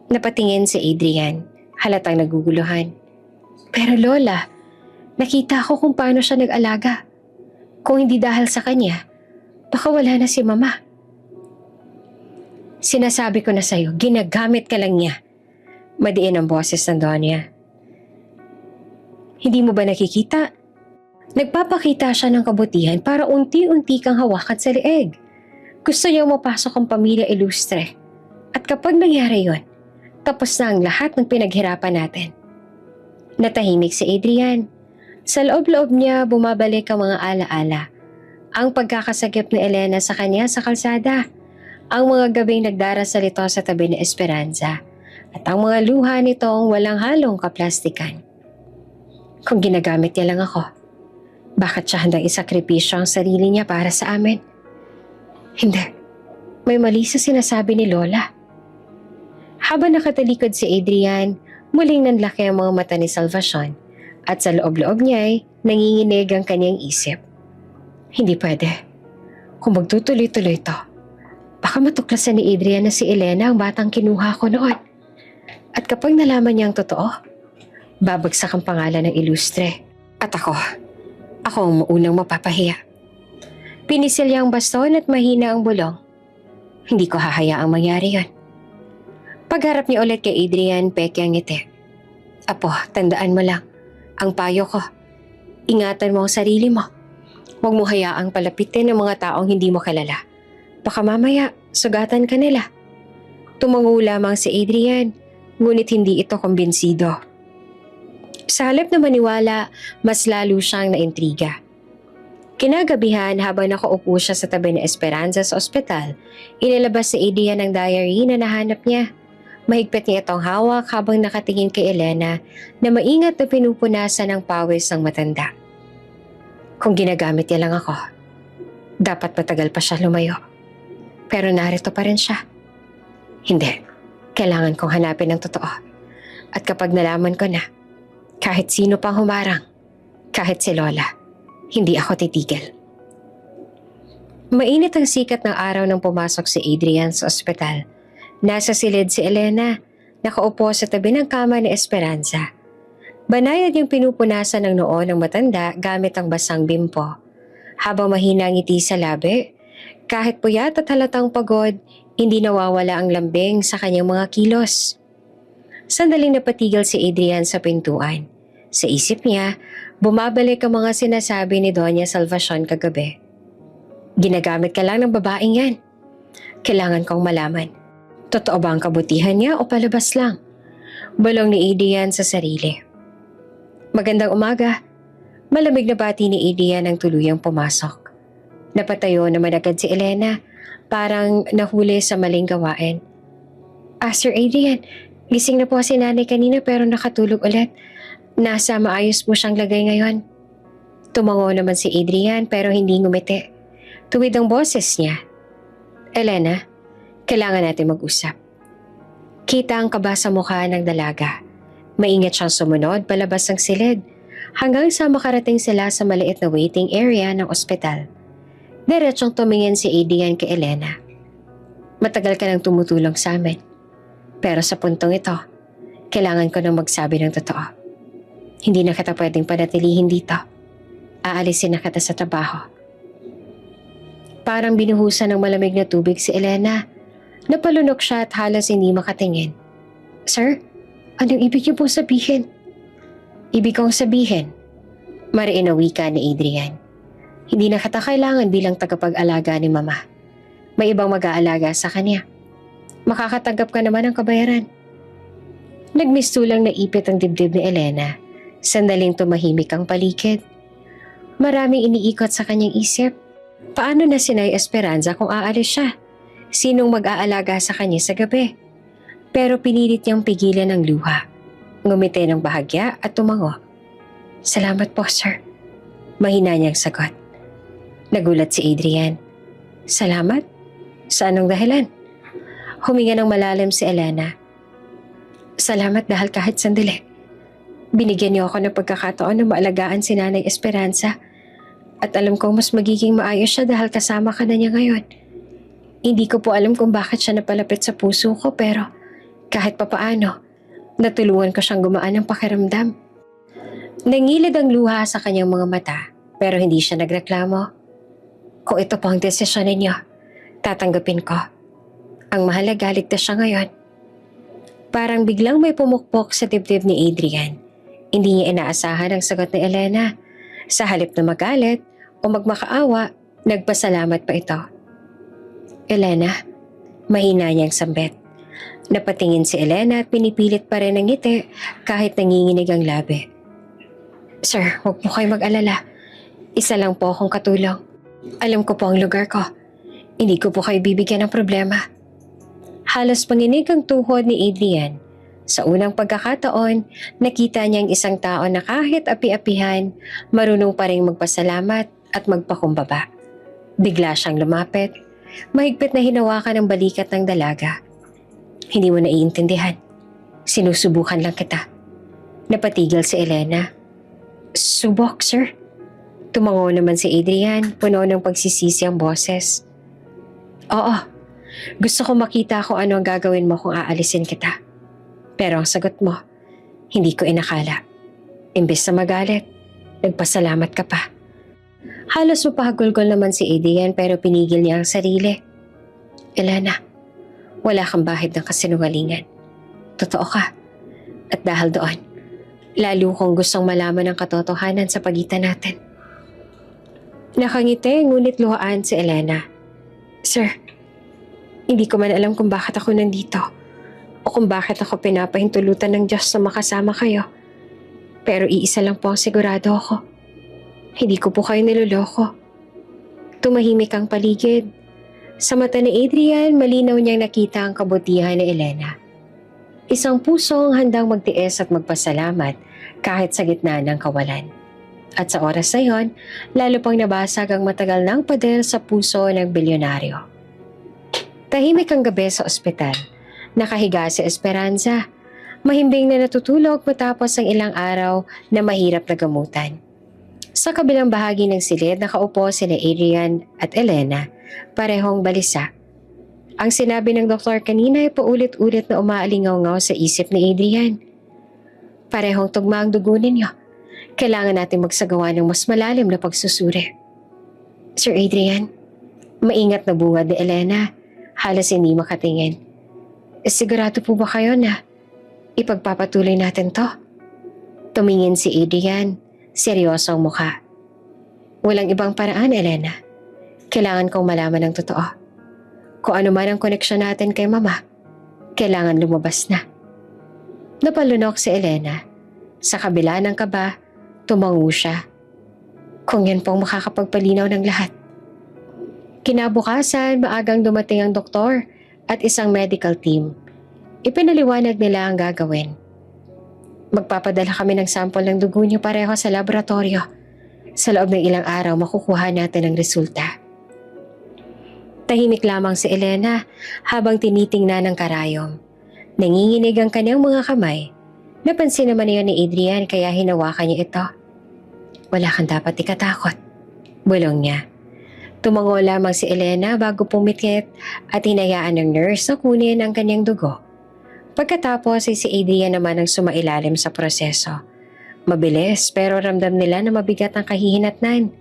Speaker 1: Napatingin si Adrian, halatang naguguluhan. Pero Lola, nakita ko kung paano siya nag-alaga. Kung hindi dahil sa kanya, baka wala na si Mama. Sinasabi ko na sa'yo, ginagamit ka lang niya. Madiin ang boses ng Donya. Hindi mo ba nakikita? Nagpapakita siya ng kabutihan para unti-unti kang hawakan sa leeg. Gusto niya mapasok ang pamilya ilustre. At kapag nangyari yon, tapos na ang lahat ng pinaghirapan natin. Natahimik si Adrian. Sa loob-loob niya bumabalik ang mga alaala. Ang pagkakasagip ni Elena sa kanya sa kalsada. Ang mga gabing nagdarasal ito sa tabi ni Esperanza. At ang mga luha nitong walang halong kaplastikan. Kung ginagamit niya lang ako, bakit siya handang isakripisyo ang sarili niya para sa amin? Hindi. May mali sa sinasabi ni Lola. Habang nakatalikod si Adrian, muling nanlaki ang mga mata ni Salvacion at sa loob-loob niya ay nanginginig ang kanyang isip. Hindi pwede. Kung magtutuloy-tuloy to, baka matuklasan ni Adrian na si Elena ang batang kinuha ko noon. At kapag nalaman niya ang totoo, babagsak ang pangalan ng ilustre. At ako ang maunang mapapahiya. Pinisil niya ang baston at mahina ang bulong. Hindi ko hahayaang mangyari yon. Pagharap niya ulit kay Adrian, peke ang ngiti. Apo, tandaan mo lang, ang payo ko. Ingatan mo ang sarili mo. Huwag mo hayaang palapitin ng mga taong hindi mo kilala. Baka mamaya, sugatan ka nila. Tumango lamang si Adrian, ngunit hindi ito kumbinsido. Sa halip na maniwala, mas lalo siyang naintriga. Kinagabihan habang nakaupo siya sa tabi ni Esperanza sa ospital, inilabas si Adrian ang diary na nahanap niya. Mahigpit niya itong hawak habang nakatingin kay Elena na maingat na pinupunasan ng pawis ng matanda. Kung ginagamit niya lang ako, dapat matagal pa siya lumayo. Pero narito pa rin siya. Hindi, kailangan kong hanapin ang totoo. At kapag nalaman ko na, kahit sino pang humarang, kahit si Lola, hindi ako titigil. Mainit ang sikat ng araw nang pumasok si Adrian sa ospital. Nasa silid si Elena, nakaupo sa tabi ng kama ni Esperanza. Banayad yung pinupunasan ng noo ng matanda gamit ang basang bimpo. Habang mahina ang ngiti sa labi, kahit puyat at halatang pagod, hindi nawawala ang lambing sa kanyang mga kilos. Sandaling napatigil si Adrian sa pintuan. Sa isip niya, bumabalik ang mga sinasabi ni Doña Salvacion kagabi. Ginagamit ka lang ng babaeng yan. Kailangan kong malaman. Totoo ba ang kabutihan niya o palabas lang? Balong ni Adrian sa sarili. Magandang umaga. Malamig na bati ni Adrian ang tuluyang pumasok. Napatayo naman agad si Elena, parang nahuli sa maling gawain. Sir Adrian, gising na po si nanay kanina pero nakatulog ulit. Nasa maayos po siyang lagay ngayon. Tumango naman si Adrian pero hindi ngumiti. Tuwid ang boses niya. Elena, kailangan natin mag-usap. Kita ang kaba sa mukha ng dalaga. Maingat siyang sumunod palabas ng silid hanggang sa makarating sila sa maliit na waiting area ng ospital. Diretsong tumingin si Adrian kay Elena. Matagal ka nang tumutulong sa amin. Pero sa puntong ito, kailangan ko nang magsabi ng totoo. Hindi na kita pwedeng panatilihin dito. Aalisin na kita sa trabaho. Parang binuhusan ng malamig na tubig si Elena. Napalunok siya at halos hindi makatingin. Sir, anong ibig niyo pong sabihin? Ibig kong sabihin, mariin na wika ni Adrian. Hindi na kita kailangan bilang tagapag-alaga ni Mama. May ibang mag-aalaga sa kanya. Makakatanggap ka naman ng kabayaran. Nagmistulang naipit ang dibdib ni Elena. Sandaling tumahimik ang paligid. Maraming iniikot sa kanyang isip. Paano na si Nay Esperanza kung aalis siya? Sinong mag-aalaga sa kanya sa gabi? Pero pinilit niyang pigilan ang luha. Ngumiti ng bahagya at tumango. Salamat po, sir. Mahina niyang sagot. Nagulat si Adrian. Salamat? Sa anong dahilan? Huminga ng malalim si Elena. Salamat dahil kahit sandali. Binigyan niyo ako ng pagkakataon na maalagaan si Nanay Esperanza. At alam kong mas magiging maayos siya dahil kasama ka na niya ngayon. Hindi ko po alam kung bakit siya napalapit sa puso ko pero kahit papaano, natulungan ko siyang gumaan ng pakiramdam. Nangilid ang luha sa kanyang mga mata pero hindi siya nagreklamo. Kung ito po ang desisyon ninyo, tatanggapin ko. Ang mahalaga, ligtas siya ngayon. Parang biglang may pumukpok sa dibdib ni Adrian. Hindi niya inaasahan ang sagot ni Elena. Sa halip na magalit o magmakaawa, nagpasalamat pa ito. Elena, mahina niyang sambit. Napatingin si Elena at pinipilit pa rin ang ngiti kahit nanginginig ang labi. Sir, huwag po kayo mag-alala. Isa lang po akong katulong. Alam ko po ang lugar ko. Hindi ko po kayo bibigyan ng problema. Halos panginig ang tuhod ni Adrian. Sa unang pagkakataon, nakita niyang isang tao na kahit api-apihan, marunong pa rin magpasalamat at magpakumbaba. Bigla siyang lumapit. Mahigpit na hinawakan ang balikat ng dalaga. Hindi mo naiintindihan. Sinusubukan lang kita. Napatigil si Elena. Subok, sir. Tumango naman si Adrian, puno ng pagsisisi ang boses. Oo, gusto ko makita kung ano ang gagawin mo kung aalisin kita. Pero ang sagot mo, hindi ko inakala. Imbes na magalit, nagpasalamat ka pa. Halos mapahagulgol naman si Adrian pero pinigil niya ang sarili. Elena, wala kang bahid ng kasinungalingan. Totoo ka. At dahil doon, lalo kong gustong malaman ang katotohanan sa pagitan natin. Nakangiti ngunit luhaan si Elena. Sir, hindi ko man alam kung bakit ako nandito o kung bakit ako pinapahintulutan ng Diyos na makasama kayo. Pero iisa lang po ang sigurado ako. Hindi ko po kayo niloloko. Tumahimik ang paligid. Sa mata ni Adrian, malinaw niyang nakita ang kabutihan ni Elena. Isang pusong handang magtiis at magpasalamat kahit sa gitna ng kawalan. At sa oras na yon, lalo pang nabasag ang matagal ng pader sa puso ng bilyonaryo. Tahimik ang gabi sa ospital. Nakahiga si Esperanza. Mahimbing na natutulog matapos ang ilang araw na mahirap na gamutan. Sa kabilang bahagi ng silid, nakaupo sina Adrian at Elena, parehong balisa. Ang sinabi ng doktor kanina ay paulit-ulit na umaalingaw-ngaw sa isip ni Adrian. Parehong tugma ang dugo ninyo. Kailangan natin magsagawa ng mas malalim na pagsusuri. Sir Adrian, maingat na bungad ni Elena. Halos hindi makatingin. Sigurado po ba kayo na ipagpapatuloy natin to? Tumingin si Adrian, seryoso ang mukha. Walang ibang paraan, Elena. Kailangan kong malaman ang totoo. Kung ano man ang koneksyon natin kay Mama, kailangan lumabas na. Napalunok si Elena. Sa kabila ng kaba, tumango siya. Kung yan pong makakapagpalinaw ng lahat. Kinabukasan, maagang dumating ang doktor at isang medical team. Ipinaliwanag nila ang gagawin. Magpapadala kami ng sample ng dugo niyo pareho sa laboratorio. Sa loob ng ilang araw, makukuha natin ang resulta. Tahimik lamang si Elena habang tinitingnan ang karayom. Nanginginig ang kanyang mga kamay. Napansin naman niya ni Adrian kaya hinawakan niya ito. Wala kang dapat ikatakot. Bulong niya. Tumango lamang si Elena bago pumikit at hinayaan ng nurse na kunin ang kanyang dugo. Pagkatapos ay si Adrian naman ang sumailalim sa proseso. Mabilis pero ramdam nila na mabigat ang kahihinatnan.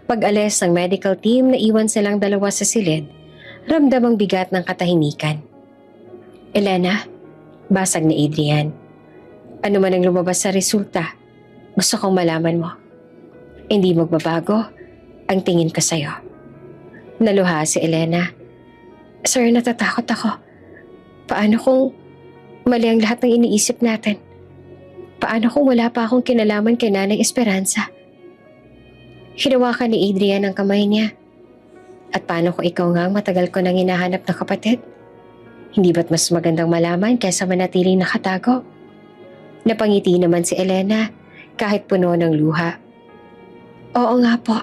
Speaker 1: Pag-alis ng medical team na iwan silang dalawa sa silid, ramdam ang bigat ng katahimikan. Elena, basag ni Adrian. Ano man ang lumabas sa resulta, gusto kong malaman mo. Hindi magbabago ang tingin ko sa'yo. Naluha si Elena. Sir, natatakot ako. Paano kung mali ang lahat ng iniisip natin? Paano kung wala pa akong kinalaman kay Nanay Esperanza? Hinawakan ni Adrian ang kamay niya. At paano kung ikaw nga ang matagal ko nang hinahanap na kapatid? Hindi ba't mas magandang malaman kaysa manatiling nakatago? Napangiti naman si Elena kahit puno ng luha. Oo nga po.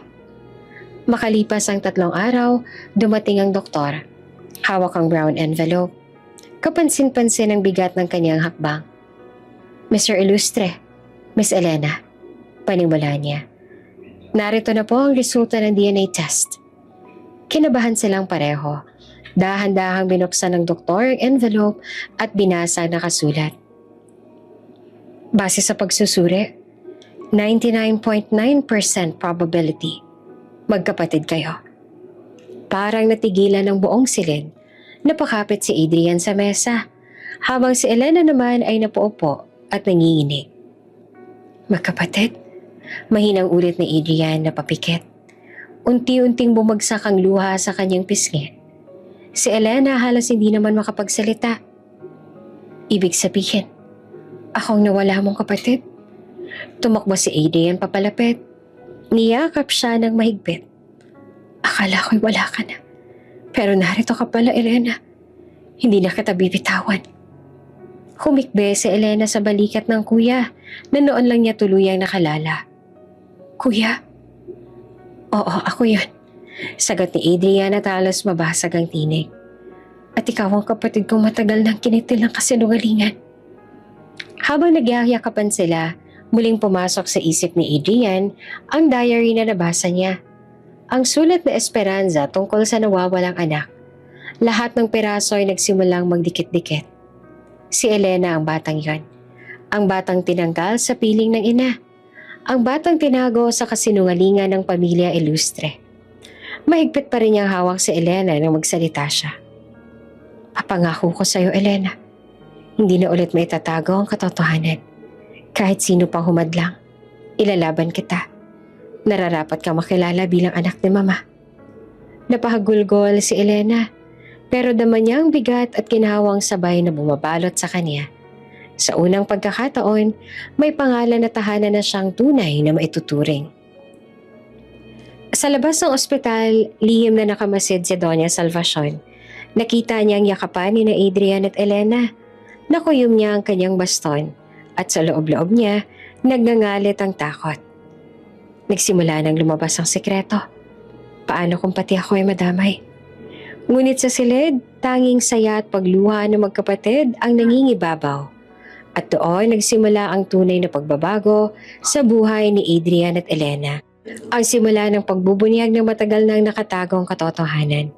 Speaker 1: Makalipas ang 3 araw, dumating ang doktor. Hawak ang brown envelope. Kapansin-pansin ang bigat ng kanyang hakbang. Mr. Ilustre, Miss Elena, panimula niya. Narito na po ang resulta ng DNA test. Kinabahan silang pareho. Dahan-dahang binuksan ng doktor ang envelope at binasa ang nakasulat. Base sa pagsusuri, 99.9% probability. Magkapatid kayo. Parang natigilan ng buong silid. Napakapit si Adrian sa mesa, habang si Elena naman ay napaupo at nanginginig. Magkapatid? Mahinang ulit ni Adrian na papikit. Unti-unting bumagsak ang luha sa kanyang pisngi. Si Elena halos hindi naman makapagsalita. Ibig sabihin, akong nawala mong kapatid? Tumakbo si Adrian papalapit. Niyakap siya ng mahigpit. Akala ko'y wala ka na. Pero narito ka pala, Elena. Hindi na kita bibitawan. Humikbe si Elena sa balikat ng kuya na noon lang niya tuluyang nakalala. Kuya? Oo, ako yun. Sagot ni Adrian at halos mabasag ang tinig. At ikaw ang kapatid kong matagal nang kinitil ng kasinungalingan. Habang nagyayakapan sila, muling pumasok sa isip ni Adrian ang diary na nabasa niya. Ang sulat na Esperanza tungkol sa nawawalang anak. Lahat ng piraso ay nagsimulang magdikit-dikit. Si Elena ang batang yon. Ang batang tinanggal sa piling ng ina. Ang batang tinago sa kasinungalingan ng pamilya Ilustre. Mahigpit pa rin niyang hawak si Elena nang magsalita siya. Papangako ko sa iyo, Elena. Hindi na ulit maitatago ang katotohanan. Kahit sino pang humadlang, ilalaban kita. Nararapat ka makilala bilang anak ni Mama. Napahagulgol si Elena, pero dama niya ang bigat at ginhawang sabay na bumabalot sa kanya. Sa unang pagkakataon, may pangalan na tahanan na siyang tunay na maituturing. Sa labas ng ospital, lihim na nakamasid si Doña Salvacion. Nakita niyang yakapan ni Adrian at Elena. Nakuyom niya ang kanyang baston at sa loob-loob niya, nagngangalit ang takot. Nagsimula nang lumabas ang sekreto. Paano kung pati ako ay madamay? Ngunit sa silid, tanging saya at pagluha ng magkapatid ang nangingibabaw. At doon nagsimula ang tunay na pagbabago sa buhay ni Adrian at Elena. Ang simula ng pagbubunyag ng matagal nang nakatagong katotohanan.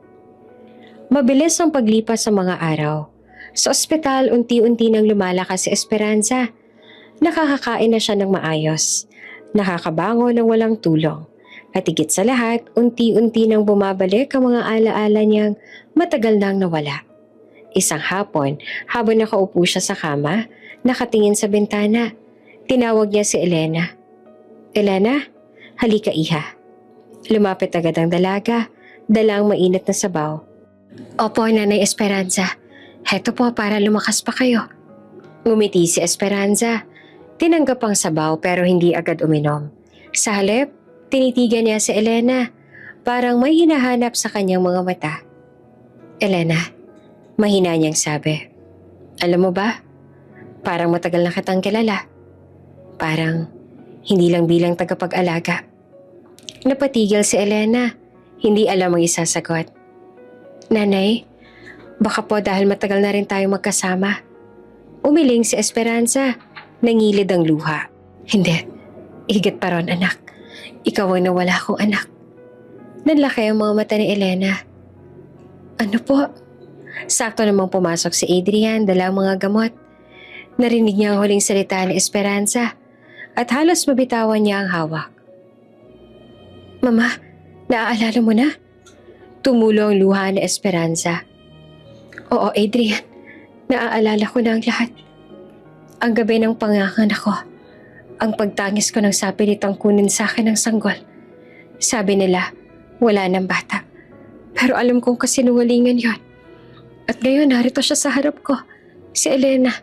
Speaker 1: Mabilis ang paglipas sa mga araw. Sa ospital, unti-unti nang lumalakas si Esperanza. Nakakakain na siya ng maayos. Nakakabango ng walang tulong. At higit sa lahat, unti-unti nang bumabalik ang mga alaala niyang matagal nang nawala. Isang hapon, habang nakaupo siya sa kama, nakatingin sa bintana, tinawag niya si Elena. Elena, halika iha. Lumapit agad ang dalaga, dalang mainit na sabaw. Opo, Nanay Esperanza. Heto po para lumakas pa kayo. Ngumiti si Esperanza. Tinanggap ang sabaw pero hindi agad uminom. Sa halip, tinitigan niya si Elena. Parang may hinahanap sa kanyang mga mata. Elena, mahina niyang sabi. Alam mo ba, parang matagal na kitang kilala. Parang hindi lang bilang tagapag-alaga. Napatigil si Elena. Hindi alam ang isasagot. Nanay, baka po dahil matagal na rin tayo magkasama. Umiling si Esperanza. Nangilid ang luha. Hindi. Higit pa ron, anak. Ikaw ang nawala kong anak. Nanlaki ang mga mata ni Elena. Ano po? Sakto namang pumasok si Adrian, dala ang mga gamot. Narinig niya ang huling salita ni Esperanza. at halos mabitawan niya ang hawak. Mama, naaalala mo na? Tumulo ang luha ni Esperanza. Oo, Adrian. Naaalala ko na ang lahat. Ang gabi ng panganganak ko. Ang pagtangis ko ng sabi nitong kunin sa akin ng sanggol. Sabi nila, wala ng bata. Pero alam kong kasinungalingan yon. At ngayon narito siya sa harap ko. Si Elena.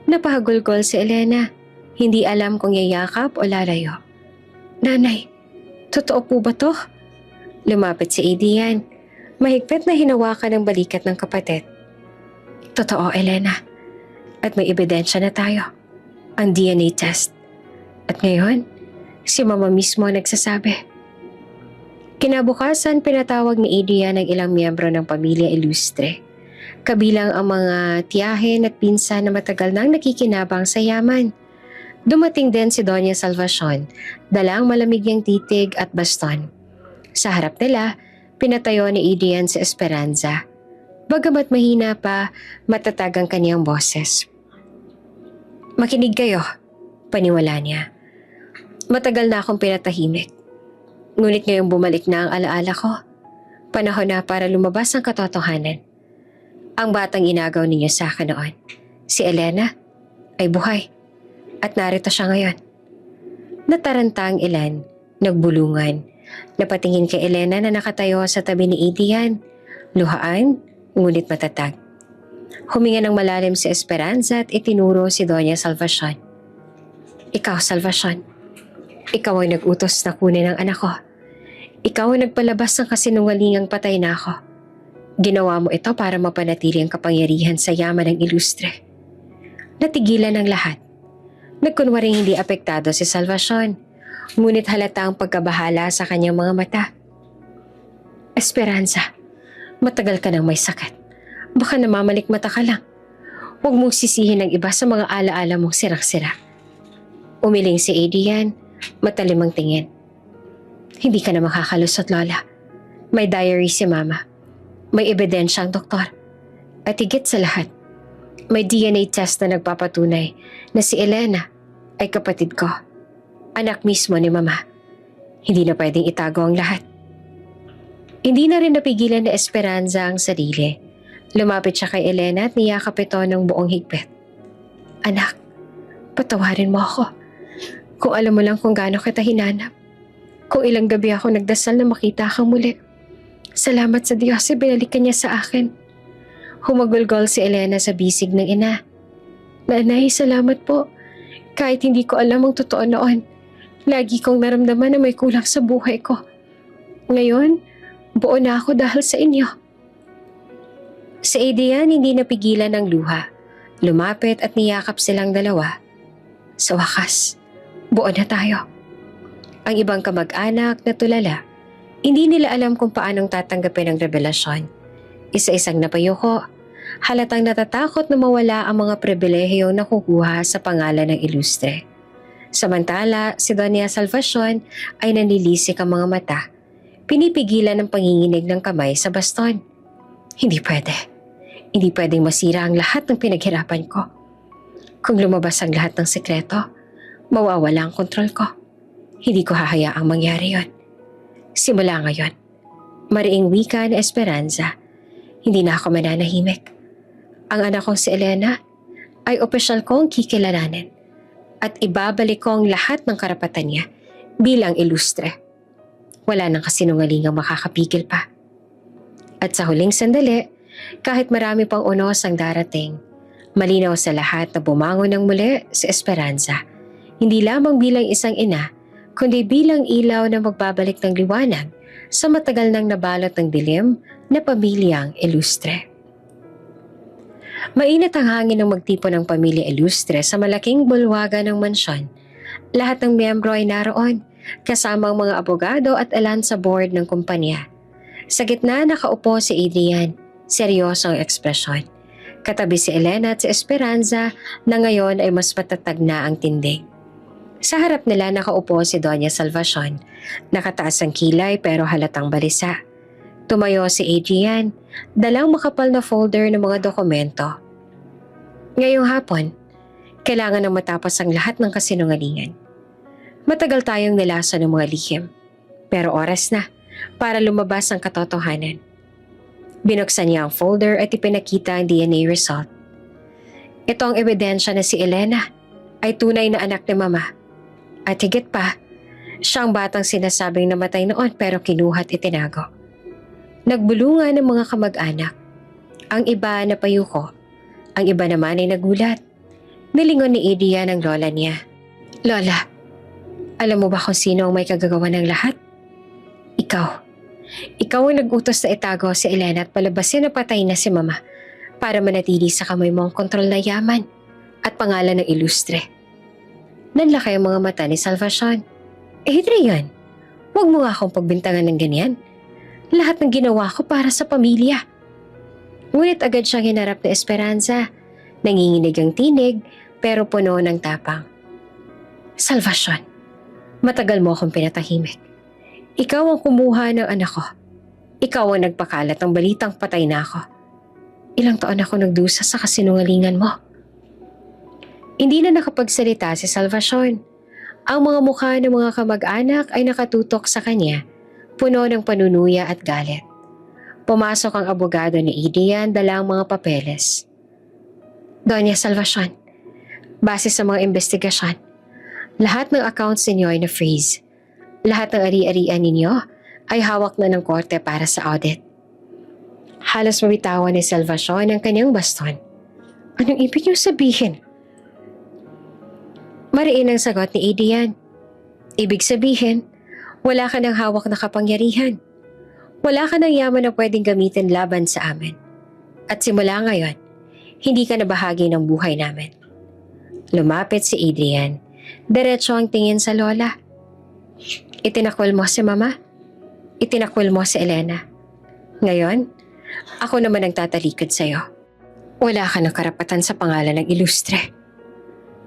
Speaker 1: Napahagulgol si Elena. Hindi alam kung yayakap o lalayo. Nanay, totoo po ba to? Lumapit si Adrian. Mahigpit na hinawakan ang balikat ng kapatid. Totoo, Elena. At may ebidensya na tayo. Ang DNA test. At ngayon, si Mama mismo ang nagsasabi. Kinabukasan, pinatawag ni Adrian ang ilang miyembro ng pamilya Ilustre. Kabilang ang mga tiyahin at pinsan na matagal nang nakikinabang sa yaman. Dumating din si Doña Salvacion, dalang malamig niyang titig at baston. Sa harap nila, pinatayo ni Adrian si Esperanza. Bagamat mahina pa, matatag ang kaniyang boses. Makinig kayo, paniwala niya. Matagal na akong pinatahimik. Ngunit ngayong bumalik na ang alaala ko, panahon na para lumabas ang katotohanan. Ang batang inagaw ninyo sa akin noon, si Elena, ay buhay. At narito siya ngayon. Nataranta ang ilan, nagbulungan. Napatingin kay Elena na nakatayo sa tabi ni Adrian. Luhaan, ngunit matatag. Huminga ng malalim si Esperanza at itinuro si Doña Salvacion. Ikaw, Salvacion. Ikaw ay nag-utos na kunin ang anak ko. Ikaw ang nagpalabas ng kasinungalingang patay na ako. Ginawa mo ito para mapanatili ang kapangyarihan sa yaman ng Ilustre. Natigilan ang lahat. Nagkunwaring hindi apektado si Salvacion, ngunit halata ang pagkabahala sa kanyang mga mata. Esperanza, matagal ka nang may sakit. Baka namamalikmata ka lang. Huwag mong sisihin ang iba sa mga alaala mong sirang-sira. Umiling si Adrian, matalim ang tingin. Hindi ka na makakalusot, Lola. May diary si Mama. May ebidensya ang doktor. At higit sa lahat, may DNA test na nagpapatunay na si Elena ay kapatid ko. Anak mismo ni Mama. Hindi na pwedeng itago ang lahat. Hindi na rin napigilan ni Esperanza ang sarili. Lumapit siya kay Elena at niyakap ito ng buong higpit. Anak, patawarin mo ako. Kung alam mo lang kung gaano kita hinanap. Kung ilang gabi ako nagdasal na makita kang muli. Salamat sa Diyos ay binalikan niya sa akin. Humagulgol si Elena sa bisig ng ina. Nanay, salamat po. Kahit hindi ko alam ang totoo noon, lagi kong naramdaman na may kulang sa buhay ko. Ngayon, buo na ako dahil sa inyo. Si Adrian hindi napigilan ng luha. Lumapit at niyakap silang dalawa. Sa wakas, buo na tayo. Ang ibang kamag-anak na tulala, hindi nila alam kung paanong tatanggapin ang revelasyon. Isa-isang napayuko, halatang natatakot na mawala ang mga pribilehiyong nakukuha sa pangalan ng Ilustre. Samantala, si Doña Salvacion ay nanilisik ang mga mata. Pinipigilan ang panginginig ng kamay sa baston. Hindi pwede. Hindi pwedeng masira ang lahat ng pinaghirapan ko. Kung lumabas ang lahat ng sekreto, mawawala ang kontrol ko. Hindi ko hahayaang mangyari yon. Simula ngayon, mariing wika ni Esperanza, hindi na ako mananahimik. Ang anak kong si Elena ay opisyal kong kikilalanin at ibabalik ko ang lahat ng karapatan niya bilang Ilustre. Wala nang kasinungalingang makakapigil pa. At sa huling sandali, kahit marami pang unos ang darating, malinaw sa lahat na bumangon ng muli si Esperanza, hindi lamang bilang isang ina, kundi bilang ilaw na magbabalik ng liwanag sa matagal nang nabalot ng dilim na pamilyang Ilustre. Mainit ang hangin ng magtipon ng pamilya Ilustre sa malaking bulwagan ng mansyon. Lahat ng miyembro ay naroon, kasama ang mga abogado at ilan sa board ng kumpanya. Sa gitna nakaupo si Adrian, seryoso ang ekspresyon. Katabi si Elena at si Esperanza na ngayon ay mas matatag na ang tindig. Sa harap nila nakaupo si Doña Salvacion. Nakataas ang kilay pero halatang balisa. Tumayo si Adrian, dalang makapal na folder ng mga dokumento. Ngayong hapon, kailangan na matapos ang lahat ng kasinungalingan. Matagal tayong nilaso ng mga lihim. Pero oras na para lumabas ang katotohanan. Binuksan niya ang folder at ipinakita ang DNA result. Ito ang ebidensya na si Elena ay tunay na anak ni Mama. At higit pa, siyang batang sinasabing namatay noon pero kinuha at itinago. Nagbulungan ng mga kamag-anak. Ang iba na payuko, ang iba naman ay nagulat. Nilingon ni Adrian ang lola niya. Lola, alam mo ba kung sino ang may kagagawa ng lahat? Ikaw. Ikaw ang nag-utos na itago si Elena at palabasin na patay na si Mama para manatili sa kamay mo ang kontrol na yaman at pangalan ng ilustre. Nanlaki ang mga mata ni Salvacion. Adrian, huwag mo nga akong pagbintangan ng ganyan. Lahat ng ginawa ko para sa pamilya. Ngunit agad siyang hinarap na Esperanza. Nanginginig ang tinig pero puno ng tapang. Salvacion, matagal mo akong pinatahimik. Ikaw ang kumuha ng anak ko. Ikaw ang nagpakalat ng balitang patay na ako. Ilang taon ako nagdusa sa kasinungalingan mo. Hindi na nakapagsalita si Salvacion. Ang mga mukha ng mga kamag-anak ay nakatutok sa kanya, puno ng panunuya at galit. Pumasok ang abogado ni Adrian dala ang mga papeles. Doña Salvacion, base sa mga investigasyon, lahat ng accounts ninyo ay na-freeze. Lahat ng ari-arian ninyo ay hawak na ng korte para sa audit. Halos mabitawan ni Salvacion ang kanyang baston. Anong ibig niyo sabihin? Mariin ang sagot ni Adrian. Ibig sabihin, wala ka ng hawak na kapangyarihan. Wala ka ng yaman na pwedeng gamitin laban sa amin. At simula ngayon, hindi ka na bahagi ng buhay namin. Lumapit si Adrian. Diretso ang tingin sa lola. Itinakwil mo si Mama. Itinakwil mo si Elena. Ngayon, ako naman ang tatalikod sa'yo. Wala ka ng karapatan sa pangalan ng ilustre.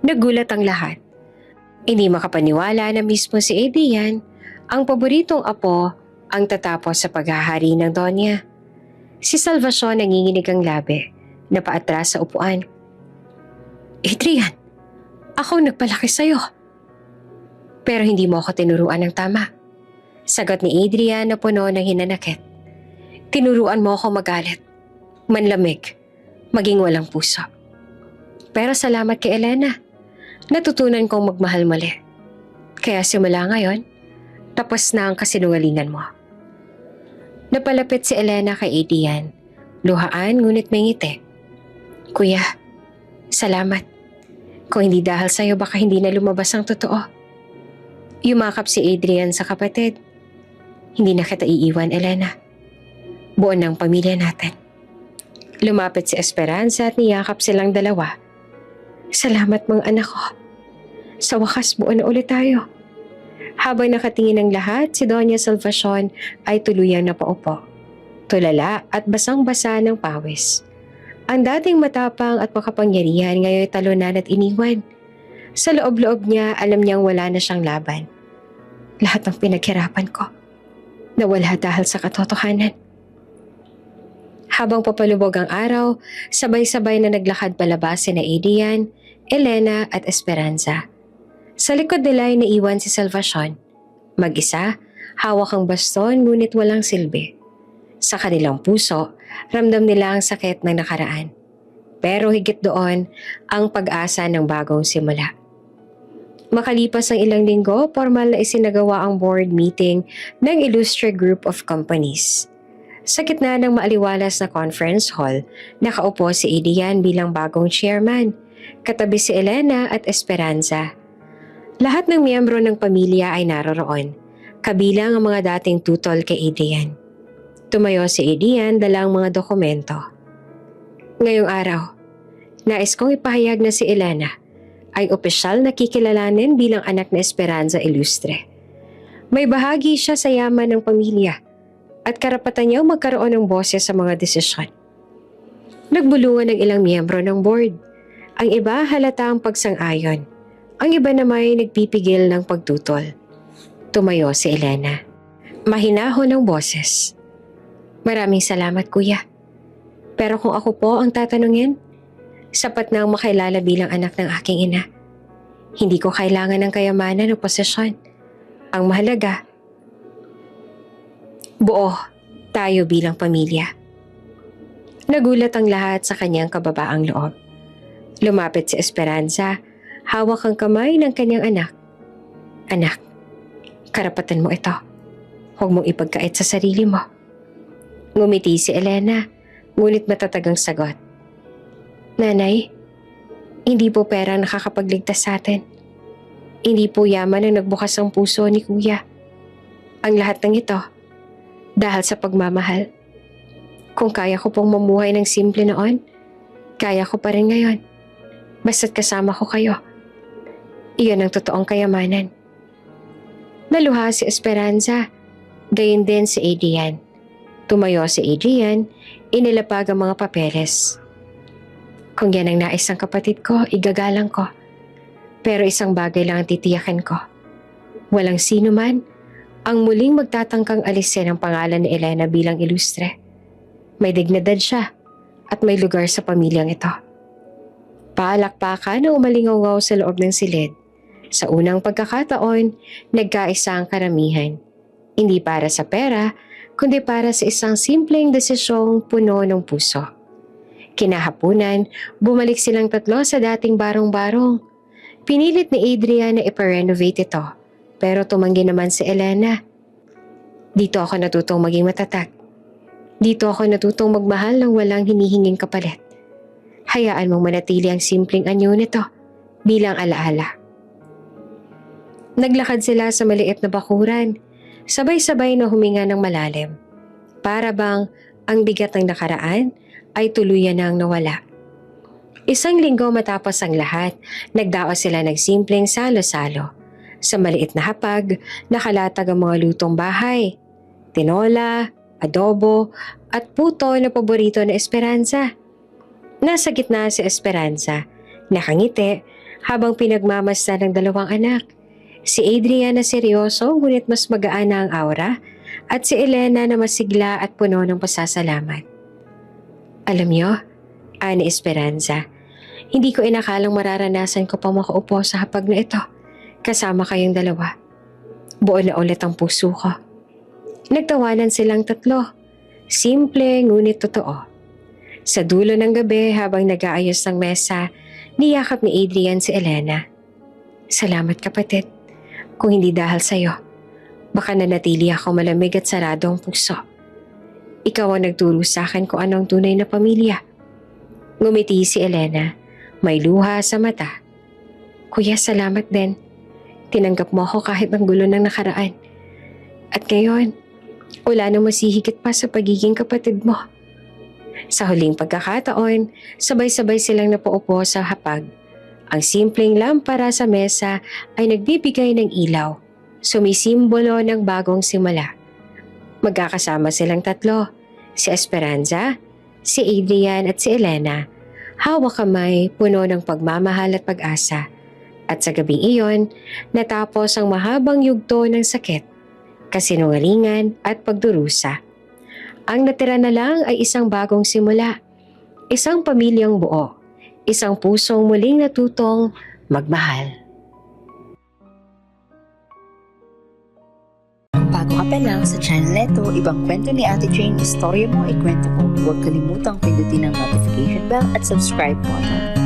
Speaker 1: Nagulat ang lahat. Hindi makapaniwala na mismo si Adrian, ang paboritong apo, ang tatapos sa paghahari ng Donya. Si Salvacion nanginginig ang labi, na paatras sa upuan. Adrian, ako nagpalaki sa'yo. Pero hindi mo ako tinuruan ng tama. Sagot ni Adrian na puno ng hinanakit. Tinuruan mo ako magalit, manlamig, maging walang puso. Pero salamat kay Elena. Natutunan kong magmahal muli. Kaya simula ngayon, tapos na ang kasinungalingan mo. Napalapit si Elena kay Adrian. Luhaan ngunit may ngiti. Kuya, salamat. Kung hindi dahil sa'yo baka hindi na lumabas ang totoo. Yumakap si Adrian sa kapatid. Hindi na kita iiwan, Elena. Buo ng pamilya natin. Lumapit si Esperanza at niyakap silang dalawa. Salamat mga anak ko. Sa wakas buo na ulit tayo. Habang nakatingin ang lahat, si Doña Salvacion ay tuluyang napaupo. Tulala at basang-basa ng pawis. Ang dating matapang at makapangyarihan ngayon talunan at iniwan. Sa loob-loob niya, alam niyang wala na siyang laban. Lahat ng pinaghirapan ko, nawala dahil sa katotohanan. Habang papalubog ang araw, sabay-sabay na naglakad palabas sina Adrian, Elena at Esperanza. Sa likod nila ay naiwan si Salvacion. Mag-isa, hawak ang baston ngunit walang silbi. Sa kanilang puso, ramdam nila ang sakit ng nakaraan. Pero higit doon, ang pag-asa ng bagong simula. Makalipas ang ilang linggo, formal na isinagawa ang board meeting ng Illustre Group of Companies. Sa gitna ng maaliwalas na conference hall, nakaupo si Adrian bilang bagong chairman, katabi si Elena at Esperanza. Lahat ng miyembro ng pamilya ay naroroon, kabilang ang mga dating tutol kay Adrian. Tumayo si Adrian dala ang mga dokumento. Ngayong araw, nais kong ipahayag na si Elena ay opisyal na kikilalanin bilang anak na Esperanza Ilustre. May bahagi siya sa yaman ng pamilya at karapatan niyang magkaroon ng boses sa mga desisyon. Nagbulungan ng ilang miyembro ng board. Ang iba halata ang pagsang-ayon. Ang iba naman ay nagpipigil ng pagtutol. Tumayo si Elena. Mahinahon ng boses. Maraming salamat, Kuya. Pero kung ako po ang tatanungin, sapat na ang makilala bilang anak ng aking ina. Hindi ko kailangan ng kayamanan o posisyon. Ang mahalaga, buo tayo bilang pamilya. Nagulat ang lahat sa kanyang kababaang loob. Lumapit si Esperanza, hawak ang kamay ng kanyang anak. Anak, karapatan mo ito. Huwag mong ipagkait sa sarili mo. Ngumiti si Elena, ngunit matatag ang sagot. Nanay, hindi po pera nakakapagligtas sa atin. Hindi po yaman ang nagbukas ang puso ni Kuya. Ang lahat ng ito, dahil sa pagmamahal. Kung kaya ko pong mamuhay ng simple noon, kaya ko pa rin ngayon. Basta't kasama ko kayo. Iyon ang totoong kayamanan. Naluha si Esperanza, gayon din si Adrian. Tumayo si Adrian, inilapag ang mga papeles. Kung yan ang nais ng kapatid ko, igagalang ko. Pero isang bagay lang ang titiyakin ko. Walang sino man ang muling magtatangkang alisin ang pangalan ni Elena bilang ilustre. May dignidad siya at may lugar sa pamilyang ito. Paalakpakan na umalingaw sa loob ng silid. Sa unang pagkakataon, nagkaisa ang karamihan. Hindi para sa pera, kundi para sa isang simpleng desisyong puno ng puso. Kinahapunan, bumalik silang tatlo sa dating barong-barong. Pinilit ni Adrian na ipa-renovate ito, pero tumanggi naman si Elena. Dito ako natutong maging matatag. Dito ako natutong magmahal ng walang hinihinging kapalit. Hayaan mong manatili ang simpleng anyo nito bilang alaala. Naglakad sila sa maliit na bakuran, sabay-sabay na huminga ng malalim. Para bang ang bigat ng nakaraan ay tuluyan nang nawala. Isang linggo matapos ang lahat, nagdaos sila ng simpleng salo-salo. Sa maliit na hapag, nakalatag ang mga lutong bahay. Tinola, adobo, at puto na paborito na Esperanza. Nasa gitna si Esperanza, nakangiti habang pinagmamasdan ng dalawang anak. Si Adrian na seryoso ngunit mas magaan na ang aura at si Elena na masigla at puno ng pasasalamat. Alam niyo, ani Esperanza, hindi ko inakalang mararanasan ko pa makaupo sa hapag na ito kasama kayong dalawa. Buo na ulit ang puso ko. Nagtawanan silang tatlo. Simple ngunit totoo. Sa dulo ng gabi habang nag-aayos ng mesa, niyakap ni Adrian si Elena. Salamat kapatid. Kung hindi dahil sa'yo, baka nanatili ako malamig at sarado ang puso. Ikaw ang nagturo sa akin kung anong tunay na pamilya. Ngumiti si Elena, may luha sa mata. Kuya, salamat din. Tinanggap mo ako kahit ang gulo ng nakaraan. At ngayon, wala nang masihigit pa sa pagiging kapatid mo. Sa huling pagkakataon, sabay-sabay silang napaupo sa hapag. Ang simpleng lampara sa mesa ay nagbibigay ng ilaw, sumisimbolo ng bagong simula. Magkakasama silang tatlo, si Esperanza, si Adrian at si Elena, hawak kamay puno ng pagmamahal at pag-asa. At sa gabing iyon, natapos ang mahabang yugto ng sakit, kasinungalingan at pagdurusa. Ang natira na lang ay isang bagong simula, isang pamilyang buo, isang pusong muling natutong magmahal.
Speaker 2: Bago ka pa lang sa channel neto, ibang kwento ni Ate Jane, istorya mo, ikwento ko. Huwag kalimutang pindutin ang notification bell at subscribe button.